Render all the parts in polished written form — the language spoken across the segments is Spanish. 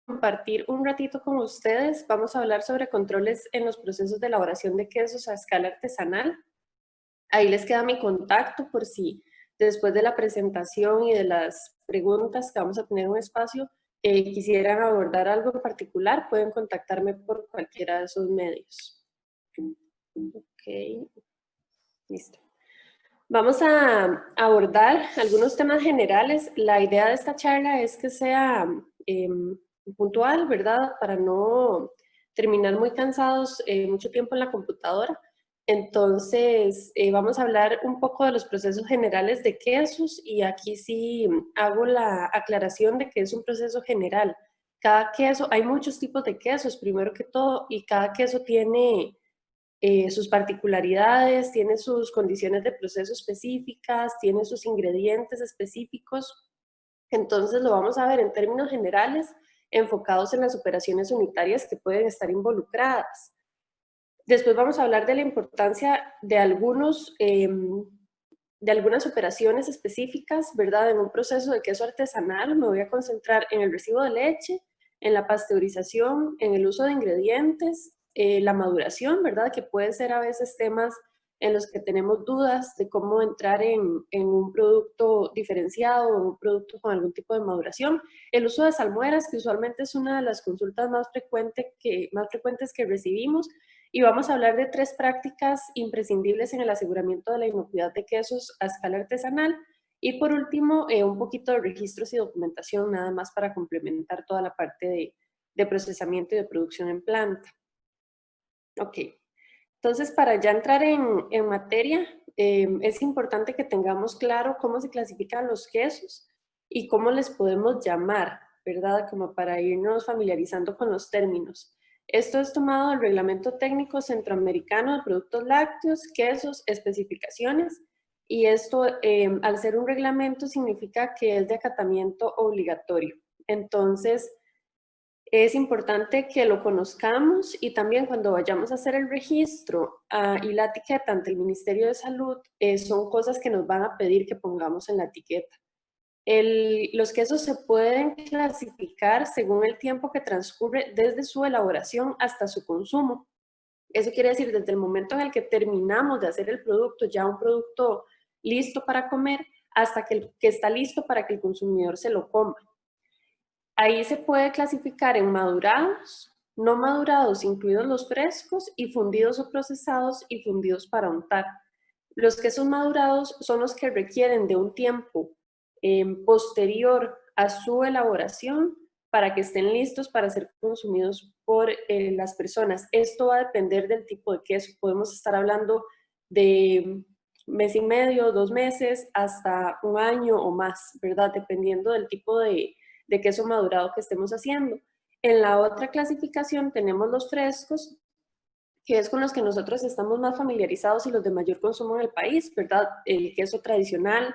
compartir un ratito con ustedes. Vamos a hablar sobre controles en los procesos de elaboración de quesos a escala artesanal. Ahí les queda mi contacto por si después de la presentación y de las preguntas que vamos a tener un espacio, quisieran abordar algo en particular, pueden contactarme por cualquiera de esos medios. Ok, listo. Vamos a abordar algunos temas generales. La idea de esta charla es que sea puntual, ¿verdad? Para no terminar muy cansados mucho tiempo en la computadora. Entonces, vamos a hablar un poco de los procesos generales de quesos y aquí sí hago la aclaración de que es un proceso general. Cada queso, hay muchos tipos de quesos, primero que todo, y cada queso tiene sus particularidades, tiene sus condiciones de proceso específicas, tiene sus ingredientes específicos. Entonces lo vamos a ver en términos generales, enfocados en las operaciones unitarias que pueden estar involucradas. Después vamos a hablar de la importancia de algunas operaciones específicas, ¿verdad? En un proceso de queso artesanal me voy a concentrar en el recibo de leche, en la pasteurización, en el uso de ingredientes, la maduración, ¿verdad? Que puede ser a veces temas en los que tenemos dudas de cómo entrar en un producto diferenciado o un producto con algún tipo de maduración. El uso de salmueras, que usualmente es una de las consultas más frecuentes que recibimos, y vamos a hablar de 3 prácticas imprescindibles en el aseguramiento de la inocuidad de quesos a escala artesanal. Y por último, un poquito de registros y documentación, nada más para complementar toda la parte de procesamiento y de producción en planta. Ok, entonces para ya entrar en materia, es importante que tengamos claro cómo se clasifican los quesos y cómo les podemos llamar, ¿verdad? Como para irnos familiarizando con los términos. Esto es tomado del Reglamento Técnico Centroamericano de Productos Lácteos, Quesos, Especificaciones, y esto, al ser un reglamento, significa que es de acatamiento obligatorio. Entonces, es importante que lo conozcamos y también cuando vayamos a hacer el registro y la etiqueta ante el Ministerio de Salud, son cosas que nos van a pedir que pongamos en la etiqueta. Los quesos se pueden clasificar según el tiempo que transcurre desde su elaboración hasta su consumo. Eso quiere decir desde el momento en el que terminamos de hacer el producto, ya un producto listo para comer, hasta que está listo para que el consumidor se lo coma. Ahí se puede clasificar en madurados, no madurados, incluidos los frescos, y fundidos o procesados y fundidos para untar. Los quesos madurados son los que requieren de un tiempo posterior a su elaboración para que estén listos para ser consumidos por las personas. Esto va a depender del tipo de queso. Podemos estar hablando de mes y medio, 2 meses, hasta 1 año o más, ¿verdad? Dependiendo del tipo de queso madurado que estemos haciendo. En la otra clasificación tenemos los frescos, que es con los que nosotros estamos más familiarizados y los de mayor consumo en el país, ¿verdad? El queso tradicional,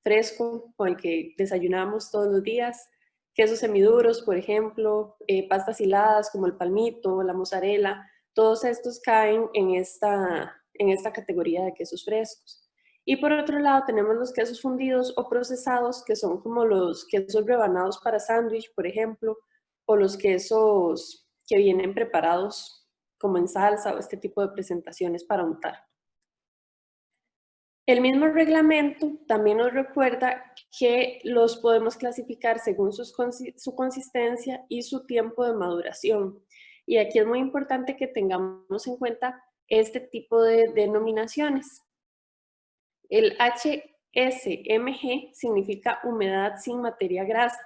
fresco, con el que desayunamos todos los días, quesos semiduros, por ejemplo, pastas hiladas como el palmito, la mozzarella, todos estos caen en esta categoría de quesos frescos. Y por otro lado tenemos los quesos fundidos o procesados, que son como los quesos rebanados para sándwich, por ejemplo, o los quesos que vienen preparados como en salsa o este tipo de presentaciones para untar. El mismo reglamento también nos recuerda que los podemos clasificar según su consistencia y su tiempo de maduración. Y aquí es muy importante que tengamos en cuenta este tipo de denominaciones. El HSMG significa humedad sin materia grasa.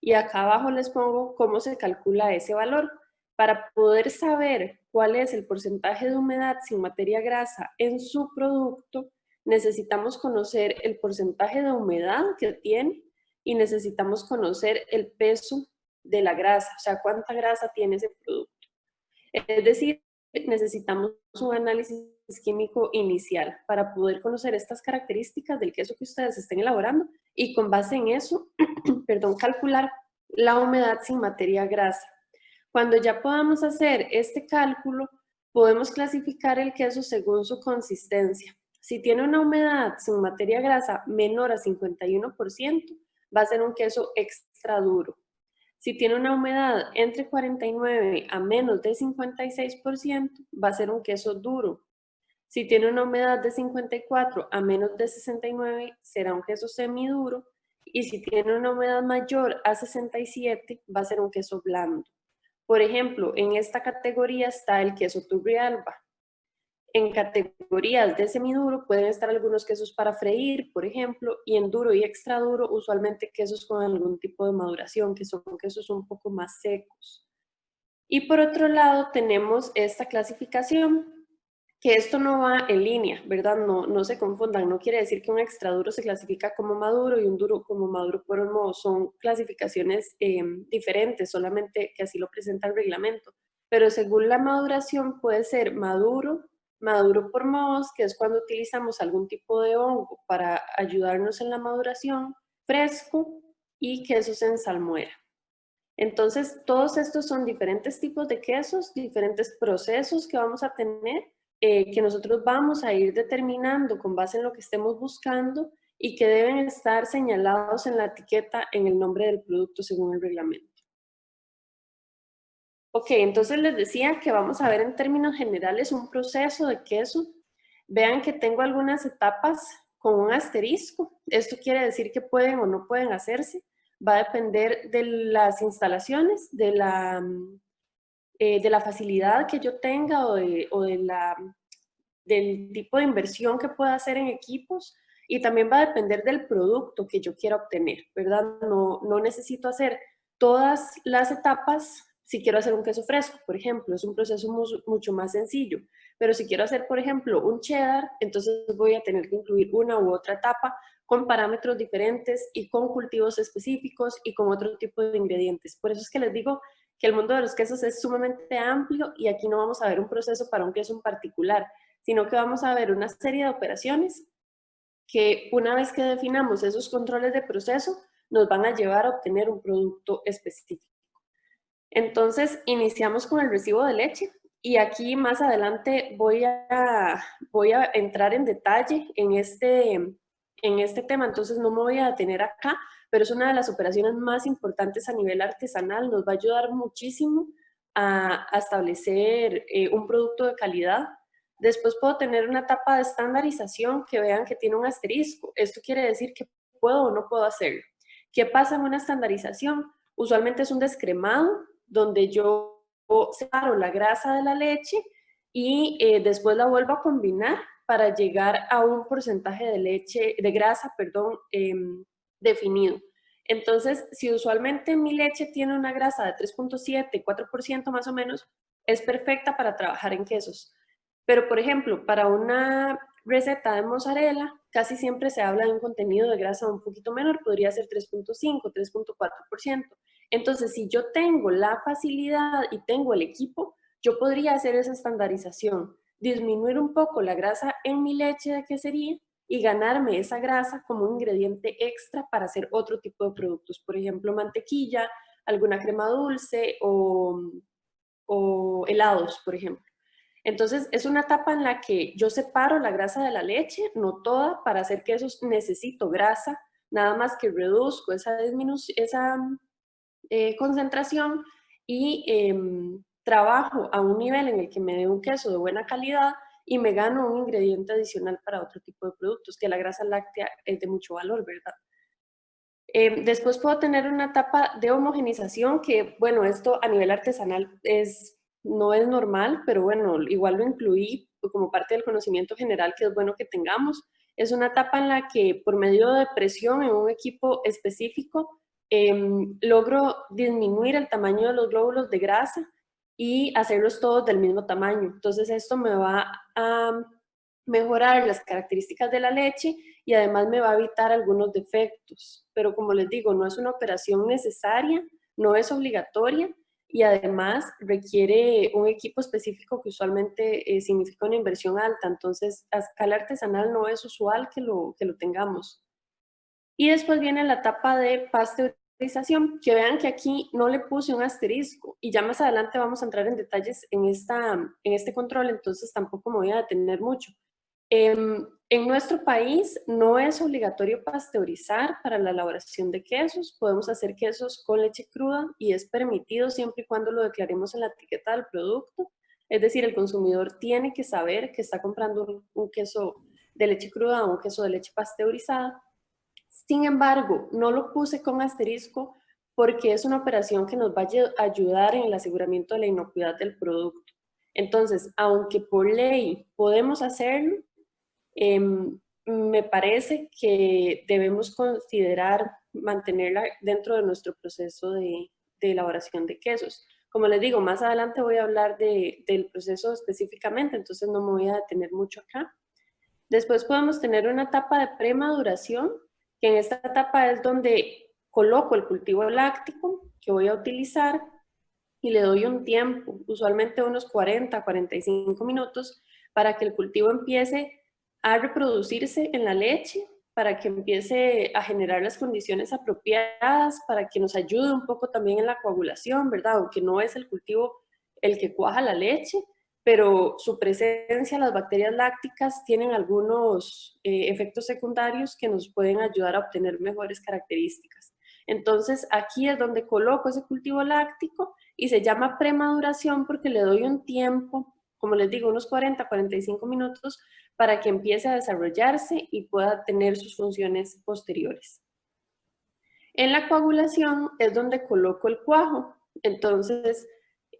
Y acá abajo les pongo cómo se calcula ese valor. Para poder saber cuál es el porcentaje de humedad sin materia grasa en su producto, necesitamos conocer el porcentaje de humedad que tiene y necesitamos conocer el peso de la grasa, o sea, cuánta grasa tiene ese producto. Es decir, necesitamos un análisis químico inicial para poder conocer estas características del queso que ustedes estén elaborando y con base en eso, calcular la humedad sin materia grasa. Cuando ya podamos hacer este cálculo, podemos clasificar el queso según su consistencia. Si tiene una humedad sin materia grasa menor a 51%, va a ser un queso extra duro. Si tiene una humedad entre 49 a menos de 56%, va a ser un queso duro. Si tiene una humedad de 54 a menos de 69, será un queso semiduro. Y si tiene una humedad mayor a 67, va a ser un queso blando. Por ejemplo, en esta categoría está el queso Turrialba. En categorías de semiduro pueden estar algunos quesos para freír, por ejemplo, y en duro y extra duro, usualmente quesos con algún tipo de maduración, que son quesos un poco más secos. Y por otro lado tenemos esta clasificación, que esto no va en línea, ¿verdad? No se confundan, no quiere decir que un extra duro se clasifica como maduro y un duro como maduro por un modo, son clasificaciones diferentes, solamente que así lo presenta el reglamento. Pero según la maduración puede ser maduro, maduro por mohos, que es cuando utilizamos algún tipo de hongo para ayudarnos en la maduración, fresco y quesos en salmuera. Entonces, todos estos son diferentes tipos de quesos, diferentes procesos que vamos a tener, que nosotros vamos a ir determinando con base en lo que estemos buscando y que deben estar señalados en la etiqueta en el nombre del producto según el reglamento. Ok, entonces les decía que vamos a ver en términos generales un proceso de queso. Vean que tengo algunas etapas con un asterisco. Esto quiere decir que pueden o no pueden hacerse. Va a depender de las instalaciones, de la facilidad que yo tenga del tipo de inversión que pueda hacer en equipos y también va a depender del producto que yo quiera obtener, ¿verdad? No necesito hacer todas las etapas si quiero hacer un queso fresco, por ejemplo, es un proceso mucho más sencillo, pero si quiero hacer, por ejemplo, un cheddar, entonces voy a tener que incluir una u otra etapa con parámetros diferentes y con cultivos específicos y con otro tipo de ingredientes. Por eso es que les digo que el mundo de los quesos es sumamente amplio y aquí no vamos a ver un proceso para un queso en particular, sino que vamos a ver una serie de operaciones que una vez que definamos esos controles de proceso, nos van a llevar a obtener un producto específico. Entonces, iniciamos con el recibo de leche y aquí más adelante voy a entrar en detalle en este tema, entonces no me voy a detener acá, pero es una de las operaciones más importantes a nivel artesanal, nos va a ayudar muchísimo a establecer un producto de calidad. Después puedo tener una etapa de estandarización que vean que tiene un asterisco. Esto quiere decir que puedo o no puedo hacerlo. ¿Qué pasa en una estandarización? Usualmente es un descremado donde yo separo la grasa de la leche y después la vuelvo a combinar para llegar a un porcentaje de leche, de grasa, perdón, definido. Entonces, si usualmente mi leche tiene una grasa de 3.7, 4% más o menos, es perfecta para trabajar en quesos. Pero, por ejemplo, para una receta de mozzarella, casi siempre se habla de un contenido de grasa un poquito menor, podría ser 3.5, 3.4%. Entonces, si yo tengo la facilidad y tengo el equipo, yo podría hacer esa estandarización, disminuir un poco la grasa en mi leche de quesería y ganarme esa grasa como un ingrediente extra para hacer otro tipo de productos, por ejemplo, mantequilla, alguna crema dulce o helados, por ejemplo. Entonces, es una etapa en la que yo separo la grasa de la leche, no toda, para hacer quesos necesito grasa, nada más que reduzco esa concentración y trabajo a un nivel en el que me dé un queso de buena calidad y me gano un ingrediente adicional para otro tipo de productos, que la grasa láctea es de mucho valor, ¿verdad? Después puedo tener una etapa de homogenización que, bueno, esto a nivel artesanal no es normal, pero bueno, igual lo incluí como parte del conocimiento general que es bueno que tengamos. Es una etapa en la que por medio de presión en un equipo específico logro disminuir el tamaño de los glóbulos de grasa y hacerlos todos del mismo tamaño. Entonces esto me va a mejorar las características de la leche y además me va a evitar algunos defectos. Pero como les digo, no es una operación necesaria, no es obligatoria y además requiere un equipo específico que usualmente significa una inversión alta. Entonces, a escala artesanal no es usual que lo tengamos. Y después viene la etapa de pasteurización, que vean que aquí no le puse un asterisco y ya más adelante vamos a entrar en detalles en este control, entonces tampoco me voy a detener mucho. En nuestro país no es obligatorio pasteurizar para la elaboración de quesos. Podemos hacer quesos con leche cruda y es permitido siempre y cuando lo declaremos en la etiqueta del producto. Es decir, el consumidor tiene que saber que está comprando un queso de leche cruda o un queso de leche pasteurizada. Sin embargo, no lo puse con asterisco porque es una operación que nos va a ayudar en el aseguramiento de la inocuidad del producto. Entonces, aunque por ley podemos hacerlo, me parece que debemos considerar mantenerla dentro de nuestro proceso de elaboración de quesos. Como les digo, más adelante voy a hablar del proceso específicamente, entonces no me voy a detener mucho acá. Después podemos tener una etapa de premaduración, que en esta etapa es donde coloco el cultivo láctico que voy a utilizar y le doy un tiempo, usualmente unos 40, 45 minutos, para que el cultivo empiece a reproducirse en la leche, para que empiece a generar las condiciones apropiadas, para que nos ayude un poco también en la coagulación, ¿verdad? Aunque no es el cultivo el que cuaja la leche, pero su presencia, las bacterias lácticas, tienen algunos efectos secundarios que nos pueden ayudar a obtener mejores características. Entonces, aquí es donde coloco ese cultivo láctico y se llama premaduración porque le doy un tiempo, como les digo, unos 40, 45 minutos para que empiece a desarrollarse y pueda tener sus funciones posteriores. En la coagulación es donde coloco el cuajo. Entonces,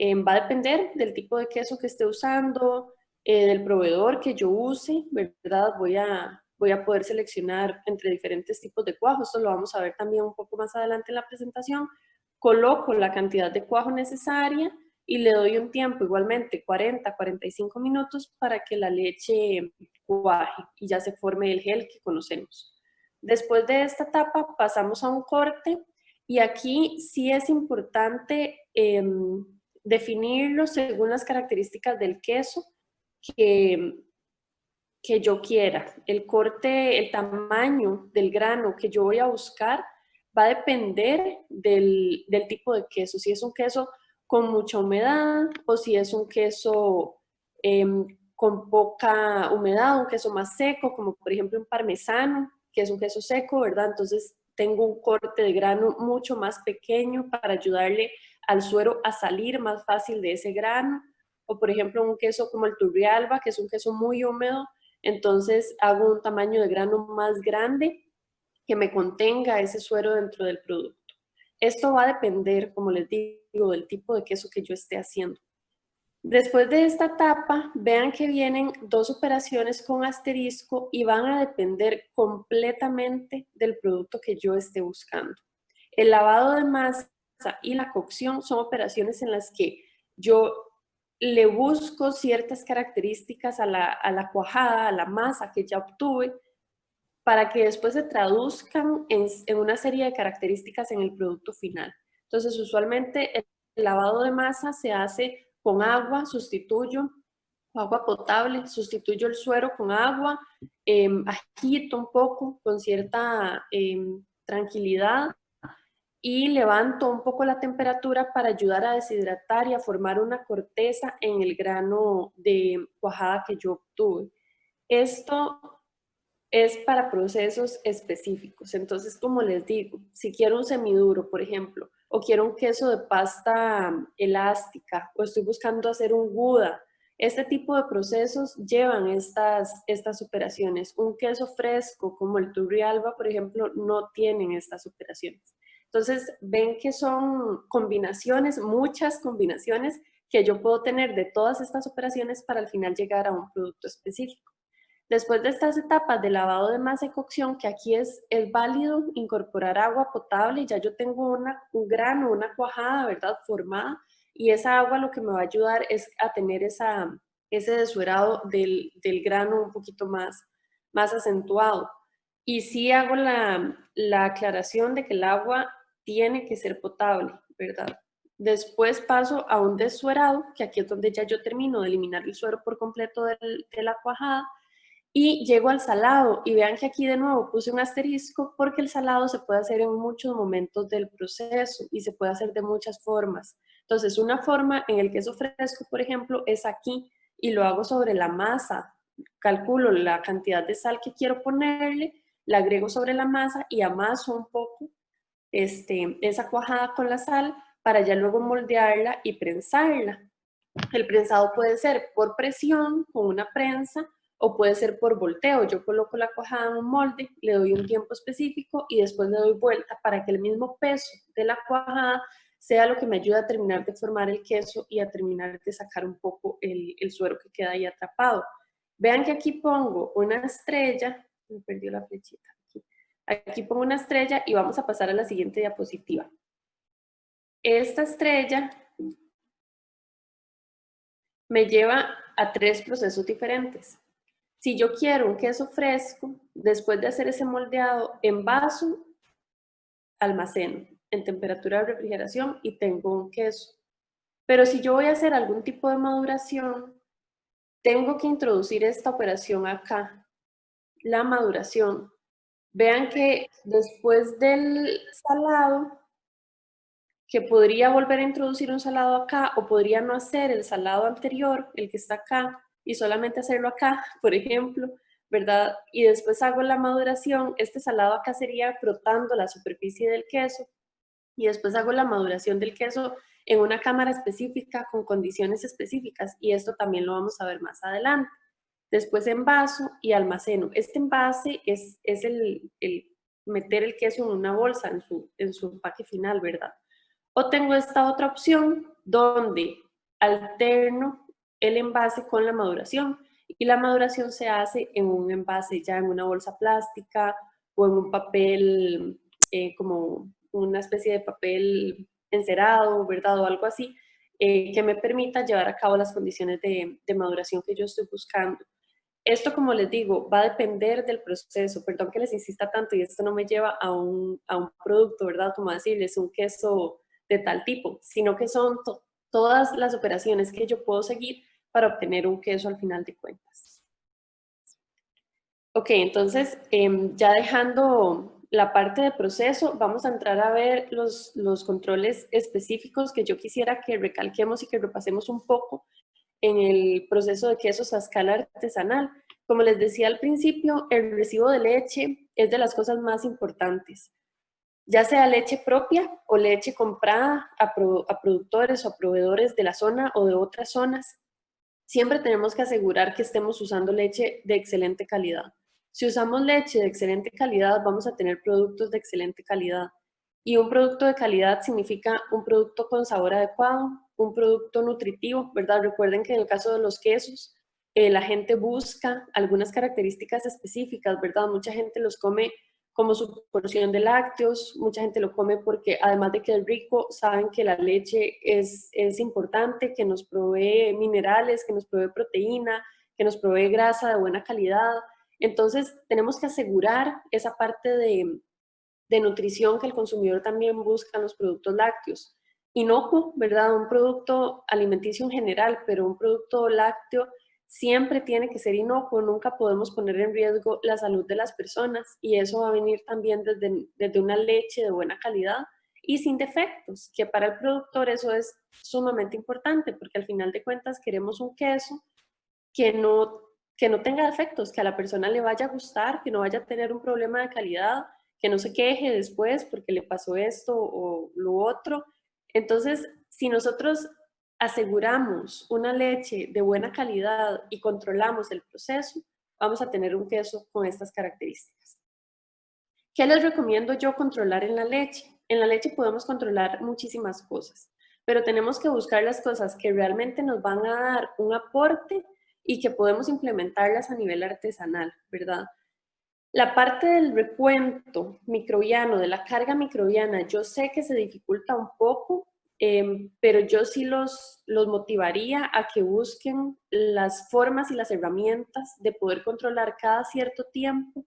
va a depender del tipo de queso que esté usando, del proveedor que yo use, ¿verdad? Voy a poder seleccionar entre diferentes tipos de cuajo. Esto lo vamos a ver también un poco más adelante en la presentación. Coloco la cantidad de cuajo necesaria y le doy un tiempo, igualmente 40, 45 minutos para que la leche cuaje y ya se forme el gel que conocemos. Después de esta etapa pasamos a un corte y aquí sí es importante definirlo según las características del queso que, que yo quiera. El corte, el tamaño del grano que yo voy a buscar va a depender del tipo de queso. Si es un queso con mucha humedad o si es un queso con poca humedad, un queso más seco, como por ejemplo un parmesano, que es un queso seco, ¿verdad? Entonces tengo un corte de grano mucho más pequeño para ayudarle al suero a salir más fácil de ese grano. O por ejemplo un queso como el Turrialba, que es un queso muy húmedo, entonces hago un tamaño de grano más grande que me contenga ese suero dentro del producto. Esto va a depender, como les digo, del tipo de queso que yo esté haciendo. Después de esta etapa, vean que vienen dos operaciones con asterisco y van a depender completamente del producto que yo esté buscando. El lavado de masa y la cocción son operaciones en las que yo le busco ciertas características a la cuajada, a la masa que ya obtuve, para que después se traduzcan en una serie de características en el producto final. Entonces, usualmente el lavado de masa se hace con agua, sustituyo agua potable, sustituyo el suero con agua, agito un poco con cierta tranquilidad y levanto un poco la temperatura para ayudar a deshidratar y a formar una corteza en el grano de cuajada que yo obtuve. Esto es para procesos específicos. Entonces, como les digo, si quiero un semiduro, por ejemplo, o quiero un queso de pasta elástica, o estoy buscando hacer un gouda, este tipo de procesos llevan estas operaciones. Un queso fresco como el Turrialba, por ejemplo, no tienen estas operaciones. Entonces, ven que son combinaciones, muchas combinaciones que yo puedo tener de todas estas operaciones para al final llegar a un producto específico. Después de estas etapas de lavado de masa y cocción, que aquí es válido incorporar agua potable, ya yo tengo un grano, una cuajada, ¿verdad? Formada, y esa agua lo que me va a ayudar es a tener ese desuerado del grano un poquito más acentuado. Y sí hago la aclaración de que el agua tiene que ser potable, ¿verdad? Después paso a un desuerado, que aquí es donde ya yo termino de eliminar el suero por completo de la cuajada, y llego al salado y vean que aquí de nuevo puse un asterisco porque el salado se puede hacer en muchos momentos del proceso y se puede hacer de muchas formas. Entonces, una forma en el queso fresco, por ejemplo, es aquí y lo hago sobre la masa calculo la cantidad de sal que quiero ponerle, la agrego sobre la masa y amaso un poco esa cuajada con la sal para ya luego moldearla y prensarla. El prensado puede ser por presión, con una prensa, o puede ser por volteo. Yo coloco la cuajada en un molde, le doy un tiempo específico y después le doy vuelta para que el mismo peso de la cuajada sea lo que me ayude a terminar de formar el queso y a terminar de sacar un poco el suero que queda ahí atrapado. Vean que aquí pongo una estrella, me perdió la flechita. Aquí pongo una estrella y vamos a pasar a la siguiente diapositiva. Esta estrella me lleva a 3 procesos diferentes. Si yo quiero un queso fresco, después de hacer ese moldeado, envaso, almaceno en temperatura de refrigeración y tengo un queso. Pero si yo voy a hacer algún tipo de maduración, tengo que introducir esta operación acá, la maduración. Vean que después del salado, que podría volver a introducir un salado acá o podría no hacer el salado anterior, el que está acá, y solamente hacerlo acá, por ejemplo, ¿verdad? Y después hago la maduración, este salado acá sería frotando la superficie del queso y después hago la maduración del queso en una cámara específica con condiciones específicas y esto también lo vamos a ver más adelante. Después envaso y almaceno. Este envase es el meter el queso en una bolsa, en su empaque final, ¿verdad? O tengo esta otra opción donde alterno el envase con la maduración y la maduración se hace en un envase ya en una bolsa plástica o en un papel como una especie de papel encerado, ¿verdad? O algo así que me permita llevar a cabo las condiciones de maduración que yo estoy buscando. Esto, como les digo, va a depender del proceso. Perdón que les insista tanto y esto no me lleva a un producto, ¿verdad? Como decirles, un queso de tal tipo, sino que son todas las operaciones que yo puedo seguir para obtener un queso al final de cuentas. Ok, entonces, ya dejando la parte de proceso, vamos a entrar a ver los controles específicos que yo quisiera que recalquemos y que repasemos un poco en el proceso de quesos a escala artesanal. Como les decía al principio, el recibo de leche es de las cosas más importantes, ya sea leche propia o leche comprada a productores o a proveedores de la zona o de otras zonas. Siempre tenemos que asegurar que estemos usando leche de excelente calidad. Si usamos leche de excelente calidad, vamos a tener productos de excelente calidad. Y un producto de calidad significa un producto con sabor adecuado, un producto nutritivo, ¿verdad? Recuerden que en el caso de los quesos, la gente busca algunas características específicas, ¿verdad? Mucha gente los come como su porción de lácteos, mucha gente lo come porque además de que es rico, saben que la leche es importante, que nos provee minerales, que nos provee proteína, que nos provee grasa de buena calidad. Entonces tenemos que asegurar esa parte de nutrición que el consumidor también busca en los productos lácteos. Inocuo, ¿verdad? Un producto alimenticio en general, pero un producto lácteo siempre tiene que ser inocuo, nunca podemos poner en riesgo la salud de las personas y eso va a venir también desde una leche de buena calidad y sin defectos, que para el productor eso es sumamente importante porque al final de cuentas queremos un queso que no tenga defectos, que a la persona le vaya a gustar, que no vaya a tener un problema de calidad, que no se queje después porque le pasó esto o lo otro. Entonces, si nosotros aseguramos una leche de buena calidad y controlamos el proceso, vamos a tener un queso con estas características. ¿Qué les recomiendo yo controlar en la leche? En la leche podemos controlar muchísimas cosas, pero tenemos que buscar las cosas que realmente nos van a dar un aporte y que podemos implementarlas a nivel artesanal, ¿verdad? La parte del recuento microbiano, de la carga microbiana, yo sé que se dificulta un poco, pero yo sí los motivaría a que busquen las formas y las herramientas de poder controlar cada cierto tiempo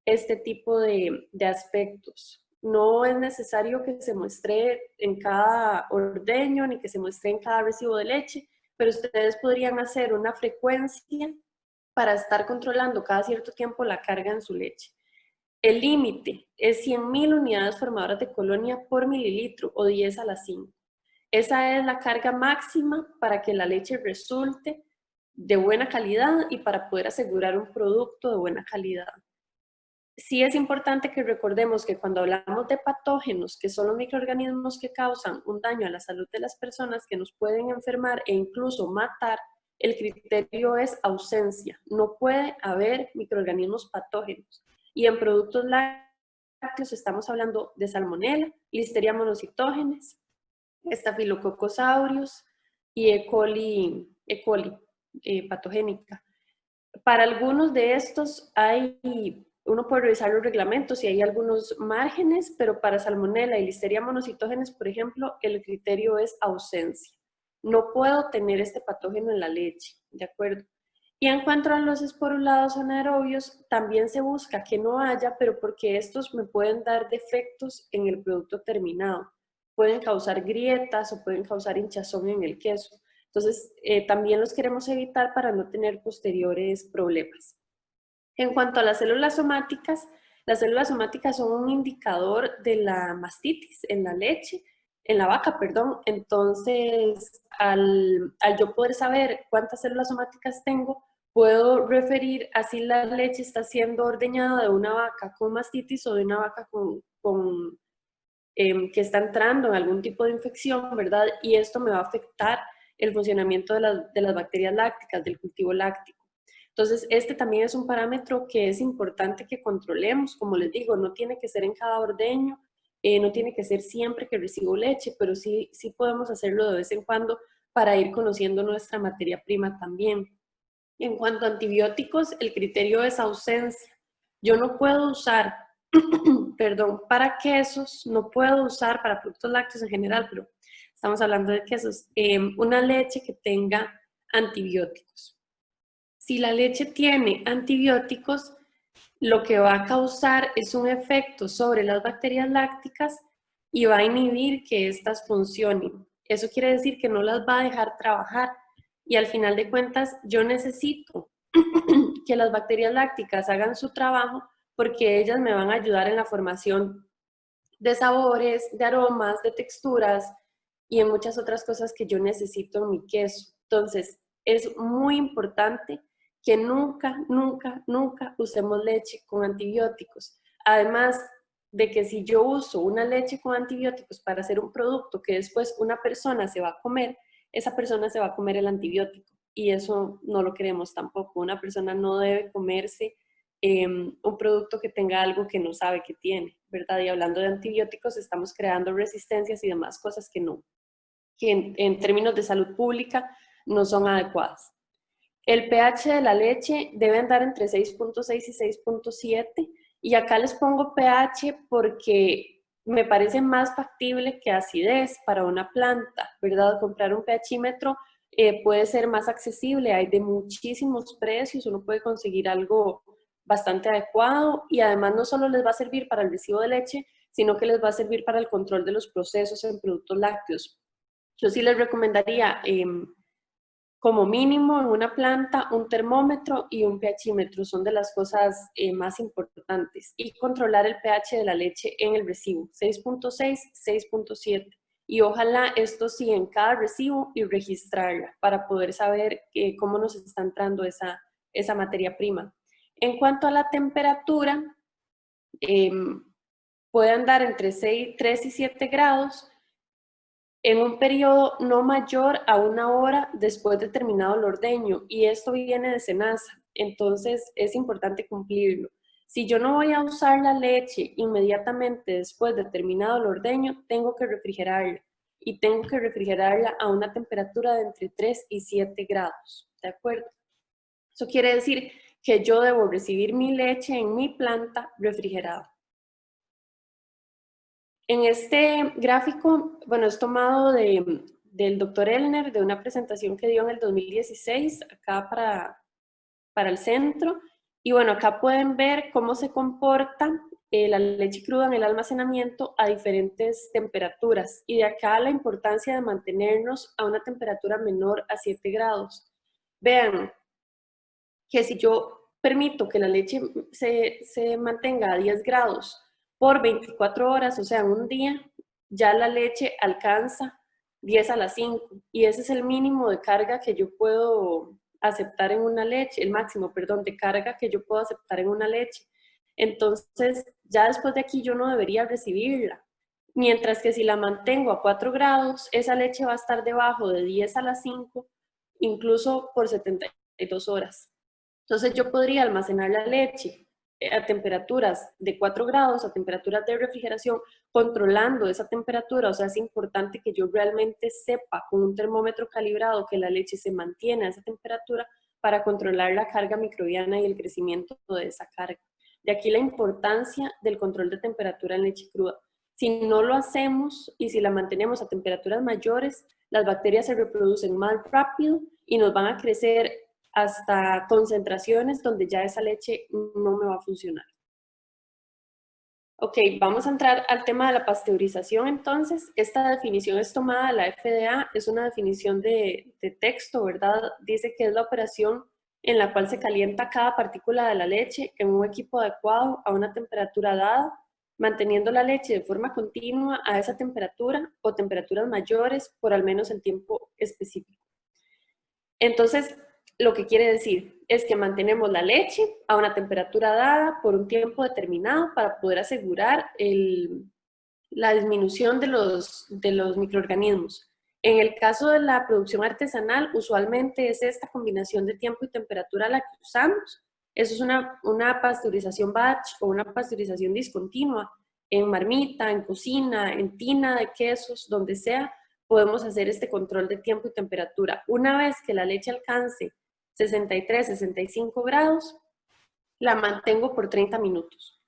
este tipo de aspectos. No es necesario que se muestre en cada ordeño ni que se muestre en cada recibo de leche, pero ustedes podrían hacer una frecuencia para estar controlando cada cierto tiempo la carga en su leche. El límite es 100.000 unidades formadoras de colonia por mililitro o 10 a la 5. Esa es la carga máxima para que la leche resulte de buena calidad y para poder asegurar un producto de buena calidad. Sí es importante que recordemos que cuando hablamos de patógenos, que son los microorganismos que causan un daño a la salud de las personas, que nos pueden enfermar e incluso matar, el criterio es ausencia. No puede haber microorganismos patógenos. Y en productos lácteos estamos hablando de salmonella, listeria monocitógenes, estafilococcus aureus y E. coli patogénica. Para algunos de estos uno puede revisar los reglamentos y hay algunos márgenes, pero para salmonella y listeria monocitógenes, por ejemplo, el criterio es ausencia. No puedo tener este patógeno en la leche, ¿de acuerdo? Y en cuanto a los esporulados anaerobios, también se busca que no haya, pero porque estos me pueden dar defectos en el producto terminado. Pueden causar grietas o pueden causar hinchazón en el queso. Entonces, también los queremos evitar para no tener posteriores problemas. En cuanto a las células somáticas son un indicador de la mastitis en la leche, en la vaca, perdón. Entonces, al yo poder saber cuántas células somáticas tengo, puedo referir a si la leche está siendo ordeñada de una vaca con mastitis o de una vaca que está entrando en algún tipo de infección, ¿verdad? Y esto me va a afectar el funcionamiento de las bacterias lácticas, del cultivo láctico. Entonces, este también es un parámetro que es importante que controlemos. Como les digo, no tiene que ser en cada ordeño, no tiene que ser siempre que recibo leche, pero sí podemos hacerlo de vez en cuando para ir conociendo nuestra materia prima también. En cuanto a antibióticos, el criterio es ausencia. Yo no puedo usar, perdón, para quesos, no puedo usar para productos lácteos en general, pero estamos hablando de quesos, una leche que tenga antibióticos. Si la leche tiene antibióticos, lo que va a causar es un efecto sobre las bacterias lácticas y va a inhibir que éstas funcionen. Eso quiere decir que no las va a dejar trabajar y al final de cuentas yo necesito que las bacterias lácticas hagan su trabajo porque ellas me van a ayudar en la formación de sabores, de aromas, de texturas y en muchas otras cosas que yo necesito en mi queso. Entonces, es muy importante que nunca, nunca, nunca usemos leche con antibióticos. Además de que si yo uso una leche con antibióticos para hacer un producto que después una persona se va a comer, esa persona se va a comer el antibiótico y eso no lo queremos tampoco. Una persona no debe comerse un producto que tenga algo que no sabe que tiene, ¿verdad? Y hablando de antibióticos, estamos creando resistencias y demás cosas que en términos de salud pública no son adecuadas. El pH de la leche debe andar entre 6.6 y 6.7 y acá les pongo pH porque me parece más factible que acidez para una planta, ¿verdad? Comprar un pHímetro puede ser más accesible, hay de muchísimos precios, uno puede conseguir algo bastante adecuado y además no solo les va a servir para el recibo de leche, sino que les va a servir para el control de los procesos en productos lácteos. Yo sí les recomendaría como mínimo en una planta un termómetro y un pHímetro, son de las cosas más importantes. Y controlar el pH de la leche en el recibo, 6.6, 6.7. Y ojalá esto sí en cada recibo y registrarla para poder saber cómo nos está entrando esa materia prima. En cuanto a la temperatura, puede andar entre 3 y 7 grados en un periodo no mayor a 1 hora después de terminado el ordeño, y esto viene de SENASA, entonces es importante cumplirlo. Si yo no voy a usar la leche inmediatamente después de terminado el ordeño, tengo que refrigerarla, y tengo que refrigerarla a una temperatura de entre 3 y 7 grados, ¿de acuerdo? Eso quiere decir que yo debo recibir mi leche en mi planta refrigerada. En este gráfico, bueno, es tomado del doctor Elner, de una presentación que dio en el 2016, acá para el centro. Y bueno, acá pueden ver cómo se comporta la leche cruda en el almacenamiento a diferentes temperaturas. Y de acá la importancia de mantenernos a una temperatura menor a 7 grados. Vean que si yo permito que la leche se mantenga a 10 grados por 24 horas, o sea, en un día, ya la leche alcanza 10 a las 5 y ese es el mínimo de carga que yo puedo aceptar en una leche, el máximo, perdón, de carga que yo puedo aceptar en una leche. Entonces, ya después de aquí yo no debería recibirla. Mientras que si la mantengo a 4 grados, esa leche va a estar debajo de 10 a las 5, incluso por 72 horas. Entonces yo podría almacenar la leche a temperaturas de 4 grados, a temperaturas de refrigeración, controlando esa temperatura. O sea, es importante que yo realmente sepa con un termómetro calibrado que la leche se mantiene a esa temperatura para controlar la carga microbiana y el crecimiento de esa carga. De aquí la importancia del control de temperatura en leche cruda. Si no lo hacemos y si la mantenemos a temperaturas mayores, las bacterias se reproducen más rápido y nos van a crecer hasta concentraciones donde ya esa leche no me va a funcionar. Ok, vamos a entrar al tema de la pasteurización entonces. Esta definición es tomada de la FDA, es una definición de texto, ¿verdad? Dice que es la operación en la cual se calienta cada partícula de la leche en un equipo adecuado a una temperatura dada, manteniendo la leche de forma continua a esa temperatura o temperaturas mayores por al menos el tiempo específico. Entonces, lo que quiere decir es que mantenemos la leche a una temperatura dada por un tiempo determinado para poder asegurar la disminución de los microorganismos. En el caso de la producción artesanal, usualmente es esta combinación de tiempo y temperatura la que usamos. Eso es una pasteurización batch o una pasteurización discontinua. En marmita, en cocina, en tina de quesos, donde sea, podemos hacer este control de tiempo y temperatura. Una vez que la leche alcance 63, 65 grados, la mantengo por 30 minutos.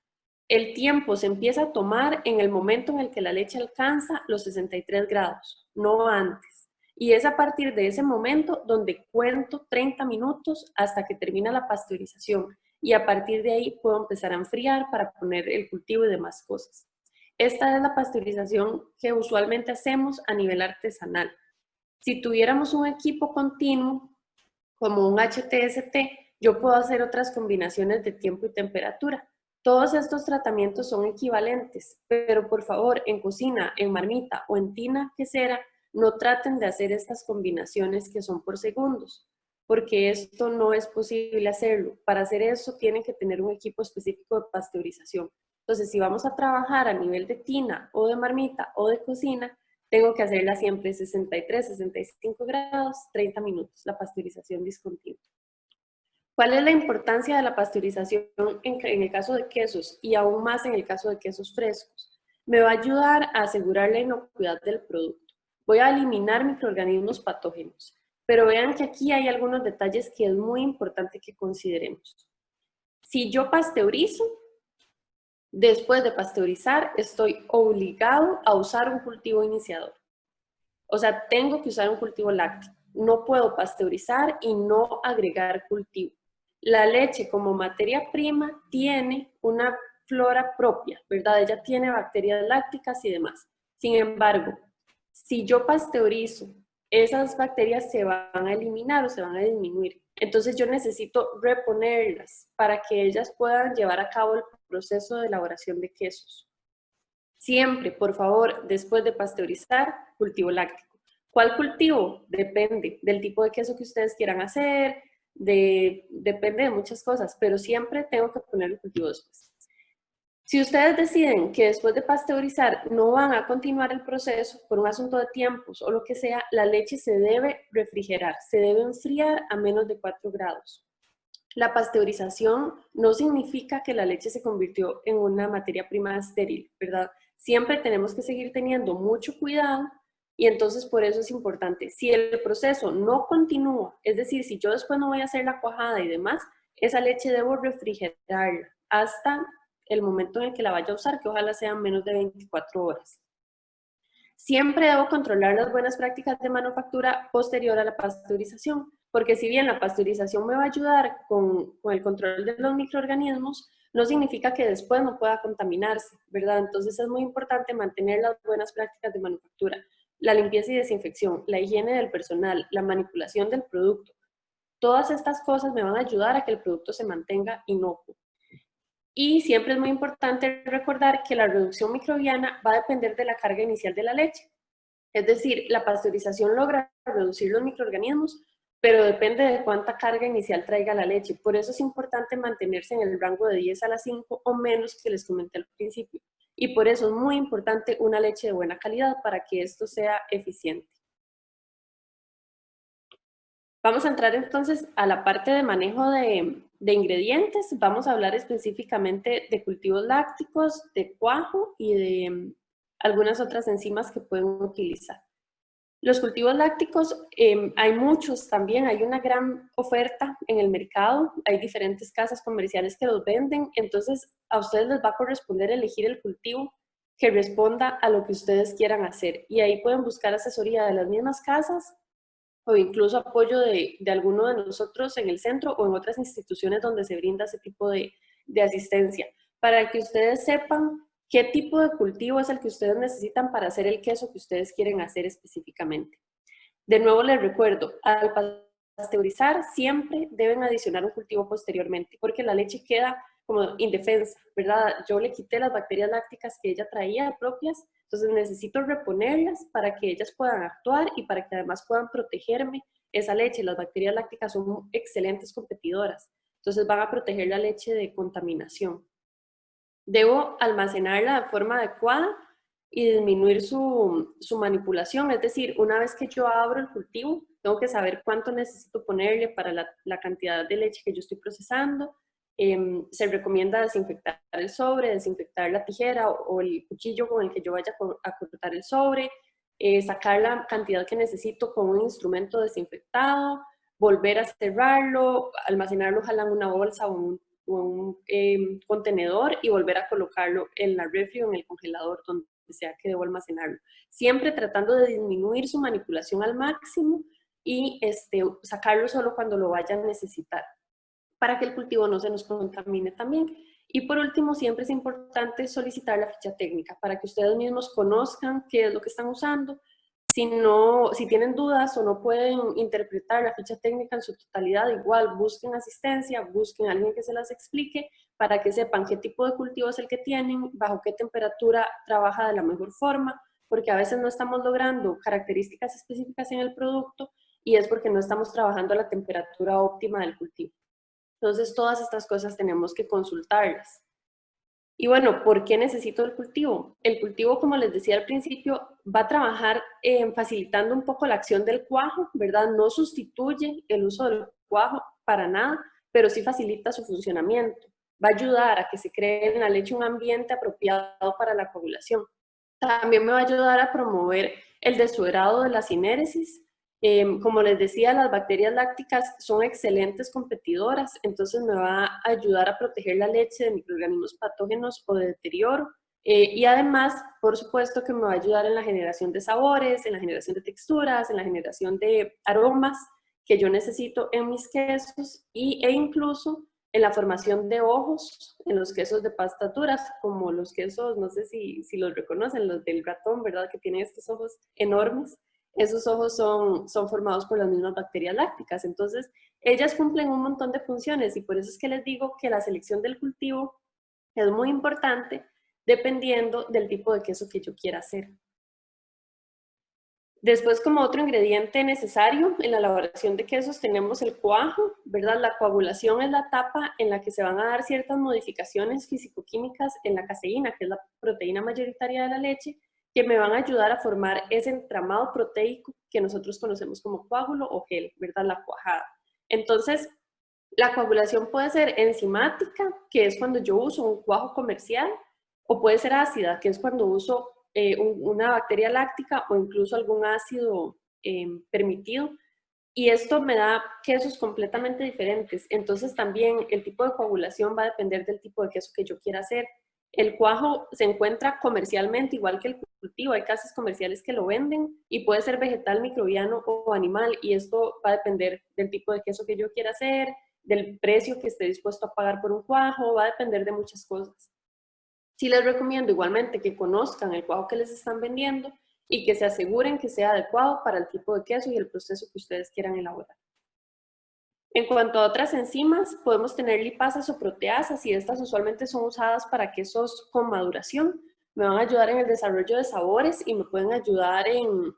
El tiempo se empieza a tomar en el momento en el que la leche alcanza los 63 grados, no antes. Y es a partir de ese momento donde cuento 30 minutos hasta que termina la pasteurización. Y a partir de ahí puedo empezar a enfriar para poner el cultivo y demás cosas. Esta es la pasteurización que usualmente hacemos a nivel artesanal. Si tuviéramos un equipo continuo, como un HTST, yo puedo hacer otras combinaciones de tiempo y temperatura. Todos estos tratamientos son equivalentes, pero por favor, en cocina, en marmita o en tina quesera, no traten de hacer estas combinaciones que son por segundos, porque esto no es posible hacerlo. Para hacer eso tienen que tener un equipo específico de pasteurización. Entonces, si vamos a trabajar a nivel de tina o de marmita o de cocina, tengo que hacerla siempre 63, 65 grados, 30 minutos, la pasteurización discontinua. ¿Cuál es la importancia de la pasteurización en el caso de quesos y aún más en el caso de quesos frescos? Me va a ayudar a asegurar la inocuidad del producto. Voy a eliminar microorganismos patógenos, pero vean que aquí hay algunos detalles que es muy importante que consideremos. Si yo pasteurizo, después de pasteurizar, estoy obligado a usar un cultivo iniciador. O sea, tengo que usar un cultivo lácteo. No puedo pasteurizar y no agregar cultivo. La leche como materia prima tiene una flora propia, ¿verdad? Ella tiene bacterias lácticas y demás. Sin embargo, si yo pasteurizo, esas bacterias se van a eliminar o se van a disminuir. Entonces yo necesito reponerlas para que ellas puedan llevar a cabo el proceso de elaboración de quesos. Siempre, por favor, después de pasteurizar, cultivo láctico. ¿Cuál cultivo? Depende del tipo de queso que ustedes quieran hacer, depende de muchas cosas, pero siempre tengo que poner el cultivo después. Si ustedes deciden que después de pasteurizar no van a continuar el proceso por un asunto de tiempos o lo que sea, la leche se debe refrigerar, se debe enfriar a menos de 4 grados. La pasteurización no significa que la leche se convirtió en una materia prima estéril, ¿verdad? Siempre tenemos que seguir teniendo mucho cuidado y entonces por eso es importante. Si el proceso no continúa, es decir, si yo después no voy a hacer la cuajada y demás, esa leche debo refrigerarla hasta el momento en el que la vaya a usar, que ojalá sean menos de 24 horas. Siempre debo controlar las buenas prácticas de manufactura posterior a la pasteurización, porque si bien la pasteurización me va a ayudar con el control de los microorganismos, no significa que después no pueda contaminarse, ¿verdad? Entonces es muy importante mantener las buenas prácticas de manufactura, la limpieza y desinfección, la higiene del personal, la manipulación del producto. Todas estas cosas me van a ayudar a que el producto se mantenga inocuo. Y siempre es muy importante recordar que la reducción microbiana va a depender de la carga inicial de la leche. Es decir, la pasteurización logra reducir los microorganismos, pero depende de cuánta carga inicial traiga la leche. Por eso es importante mantenerse en el rango de 10 a la 5 o menos que les comenté al principio. Y por eso es muy importante una leche de buena calidad para que esto sea eficiente. Vamos a entrar entonces a la parte de manejo de ingredientes. Vamos a hablar específicamente de cultivos lácticos, de cuajo y de algunas otras enzimas que pueden utilizar. Los cultivos lácticos, hay muchos también, hay una gran oferta en el mercado, hay diferentes casas comerciales que los venden, entonces a ustedes les va a corresponder elegir el cultivo que responda a lo que ustedes quieran hacer. Y ahí pueden buscar asesoría de las mismas casas o incluso apoyo de alguno de nosotros en el centro o en otras instituciones donde se brinda ese tipo de asistencia, para que ustedes sepan qué tipo de cultivo es el que ustedes necesitan para hacer el queso que ustedes quieren hacer específicamente. De nuevo les recuerdo, al pasteurizar siempre deben adicionar un cultivo posteriormente, porque la leche queda como indefensa, ¿verdad? Yo le quité las bacterias lácticas que ella traía propias, entonces necesito reponerlas para que ellas puedan actuar y para que además puedan protegerme esa leche. Las bacterias lácticas son excelentes competidoras, entonces van a proteger la leche de contaminación. Debo almacenarla de forma adecuada y disminuir su manipulación, es decir, una vez que yo abro el cultivo, tengo que saber cuánto necesito ponerle para la cantidad de leche que yo estoy procesando. Se recomienda desinfectar el sobre, desinfectar la tijera o el cuchillo con el que yo vaya a cortar el sobre, sacar la cantidad que necesito con un instrumento desinfectado, volver a cerrarlo, almacenarlo ojalá en una bolsa o un contenedor y volver a colocarlo en la refri o en el congelador, donde sea que debo almacenarlo. Siempre tratando de disminuir su manipulación al máximo y sacarlo solo cuando lo vaya a necesitar, para que el cultivo no se nos contamine también. Y por último, siempre es importante solicitar la ficha técnica para que ustedes mismos conozcan qué es lo que están usando. Si tienen dudas o no pueden interpretar la ficha técnica en su totalidad, igual busquen asistencia, busquen a alguien que se las explique para que sepan qué tipo de cultivo es el que tienen, bajo qué temperatura trabaja de la mejor forma, porque a veces no estamos logrando características específicas en el producto y es porque no estamos trabajando a la temperatura óptima del cultivo. Entonces, todas estas cosas tenemos que consultarlas. Y bueno, ¿por qué necesito el cultivo? El cultivo, como les decía al principio, va a trabajar facilitando un poco la acción del cuajo, ¿verdad? No sustituye el uso del cuajo para nada, pero sí facilita su funcionamiento. Va a ayudar a que se cree en la leche un ambiente apropiado para la coagulación. También me va a ayudar a promover el desuerado de la sinéresis. Como les decía, las bacterias lácticas son excelentes competidoras, entonces me va a ayudar a proteger la leche de microorganismos patógenos o de deterioro. Y además, por supuesto que me va a ayudar en la generación de sabores, en la generación de texturas, en la generación de aromas que yo necesito en mis quesos e incluso en la formación de ojos en los quesos de pastas duras, como los quesos, no sé si los reconocen, los del ratón, ¿verdad? Que tienen estos ojos enormes. Esos ojos son formados por las mismas bacterias lácticas. Entonces, ellas cumplen un montón de funciones y por eso es que les digo que la selección del cultivo es muy importante dependiendo del tipo de queso que yo quiera hacer. Después, como otro ingrediente necesario en la elaboración de quesos, tenemos el cuajo, ¿verdad? La coagulación es la etapa en la que se van a dar ciertas modificaciones físico-químicas en la caseína, que es la proteína mayoritaria de la leche, que me van a ayudar a formar ese entramado proteico que nosotros conocemos como coágulo o gel, ¿verdad? La cuajada. Entonces, la coagulación puede ser enzimática, que es cuando yo uso un cuajo comercial, o puede ser ácida, que es cuando uso una bacteria láctica o incluso algún ácido permitido. Y esto me da quesos completamente diferentes. Entonces también el tipo de coagulación va a depender del tipo de queso que yo quiera hacer. El cuajo se encuentra comercialmente igual que el cultivo. Hay casas comerciales que lo venden y puede ser vegetal, microbiano o animal. Y esto va a depender del tipo de queso que yo quiera hacer, del precio que esté dispuesto a pagar por un cuajo, va a depender de muchas cosas. Sí les recomiendo igualmente que conozcan el cuajo que les están vendiendo y que se aseguren que sea adecuado para el tipo de queso y el proceso que ustedes quieran elaborar. En cuanto a otras enzimas, podemos tener lipasas o proteasas y estas usualmente son usadas para quesos con maduración. Me van a ayudar en el desarrollo de sabores y me pueden ayudar en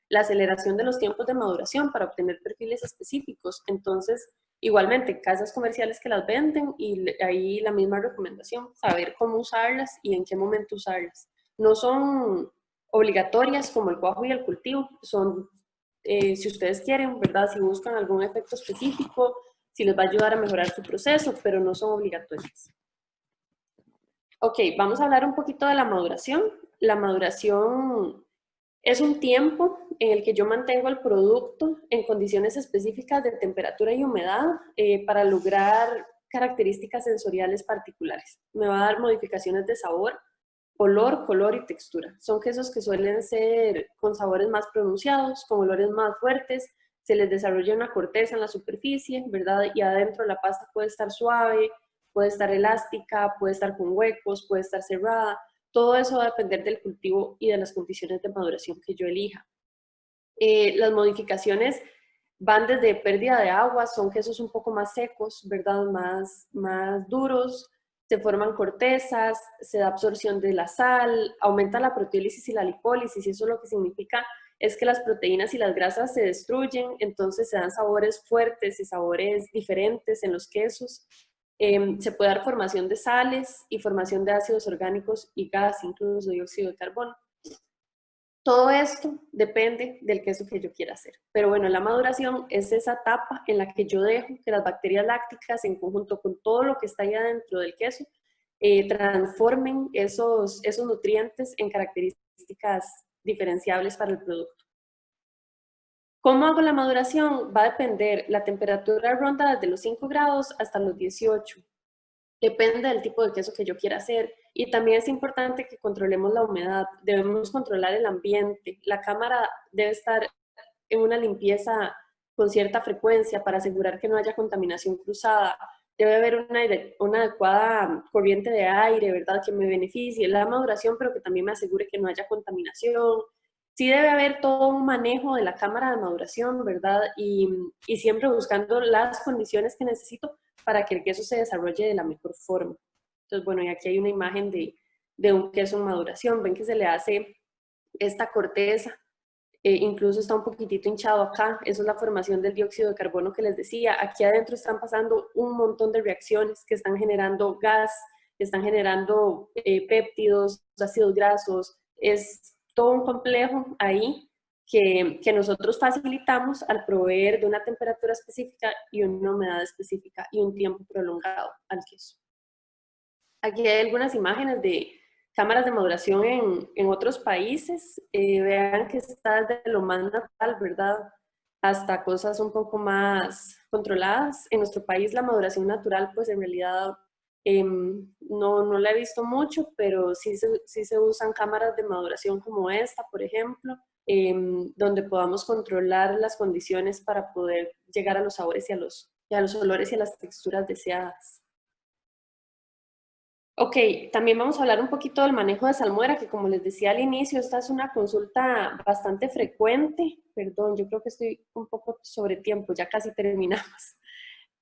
la aceleración de los tiempos de maduración para obtener perfiles específicos. Entonces, igualmente, casas comerciales que las venden y ahí la misma recomendación, saber cómo usarlas y en qué momento usarlas. No son obligatorias como el cuajo y el cultivo, son, si ustedes quieren, ¿verdad? Si buscan algún efecto específico, si les va a ayudar a mejorar su proceso, pero no son obligatorias. Ok, vamos a hablar un poquito de la maduración. La maduración es un tiempo en el que yo mantengo el producto en condiciones específicas de temperatura y humedad para lograr características sensoriales particulares. Me va a dar modificaciones de sabor, olor, color y textura. Son quesos que suelen ser con sabores más pronunciados, con olores más fuertes, se les desarrolla una corteza en la superficie, ¿verdad? Y adentro la pasta puede estar suave, puede estar elástica, puede estar con huecos, puede estar cerrada. Todo eso va a depender del cultivo y de las condiciones de maduración que yo elija. Las modificaciones van desde pérdida de agua, son quesos un poco más secos, ¿verdad? Más duros, se forman cortezas, se da absorción de la sal, aumenta la proteólisis y la lipólisis, y eso lo que significa es que las proteínas y las grasas se destruyen, entonces se dan sabores fuertes y sabores diferentes en los quesos. Se puede dar formación de sales y formación de ácidos orgánicos y gas, incluso dióxido de carbono. Todo esto depende del queso que yo quiera hacer. Pero bueno, la maduración es esa etapa en la que yo dejo que las bacterias lácticas, en conjunto con todo lo que está ahí adentro del queso, transformen esos nutrientes en características diferenciables para el producto. ¿Cómo hago la maduración? Va a depender, la temperatura ronda desde los 5 grados hasta los 18. Depende del tipo de queso que yo quiera hacer. Y también es importante que controlemos la humedad. Debemos controlar el ambiente. La cámara debe estar en una limpieza con cierta frecuencia para asegurar que no haya contaminación cruzada. Debe haber una adecuada corriente de aire, ¿verdad? Que me beneficie la maduración, pero que también me asegure que no haya contaminación. Sí debe haber todo un manejo de la cámara de maduración, ¿verdad? Y siempre buscando las condiciones que necesito para que el queso se desarrolle de la mejor forma. Entonces, bueno, y aquí hay una imagen de un queso en maduración. Ven que se le hace esta corteza, incluso está un poquitito hinchado acá. Eso es la formación del dióxido de carbono que les decía. Aquí adentro están pasando un montón de reacciones que están generando gas, que están generando péptidos, ácidos grasos. Es todo un complejo ahí que nosotros facilitamos al proveer de una temperatura específica y una humedad específica y un tiempo prolongado al queso. Aquí hay algunas imágenes de cámaras de maduración en otros países. Vean que está desde lo más natural, ¿verdad? Hasta cosas un poco más controladas. En nuestro país la maduración natural, pues en realidad no la he visto mucho, pero sí se usan cámaras de maduración como esta, por ejemplo, donde podamos controlar las condiciones para poder llegar a los sabores y a los olores y a las texturas deseadas. Ok, también vamos a hablar un poquito del manejo de salmuera, que como les decía al inicio, esta es una consulta bastante frecuente. Perdón, yo creo que estoy un poco sobre tiempo, ya casi terminamos.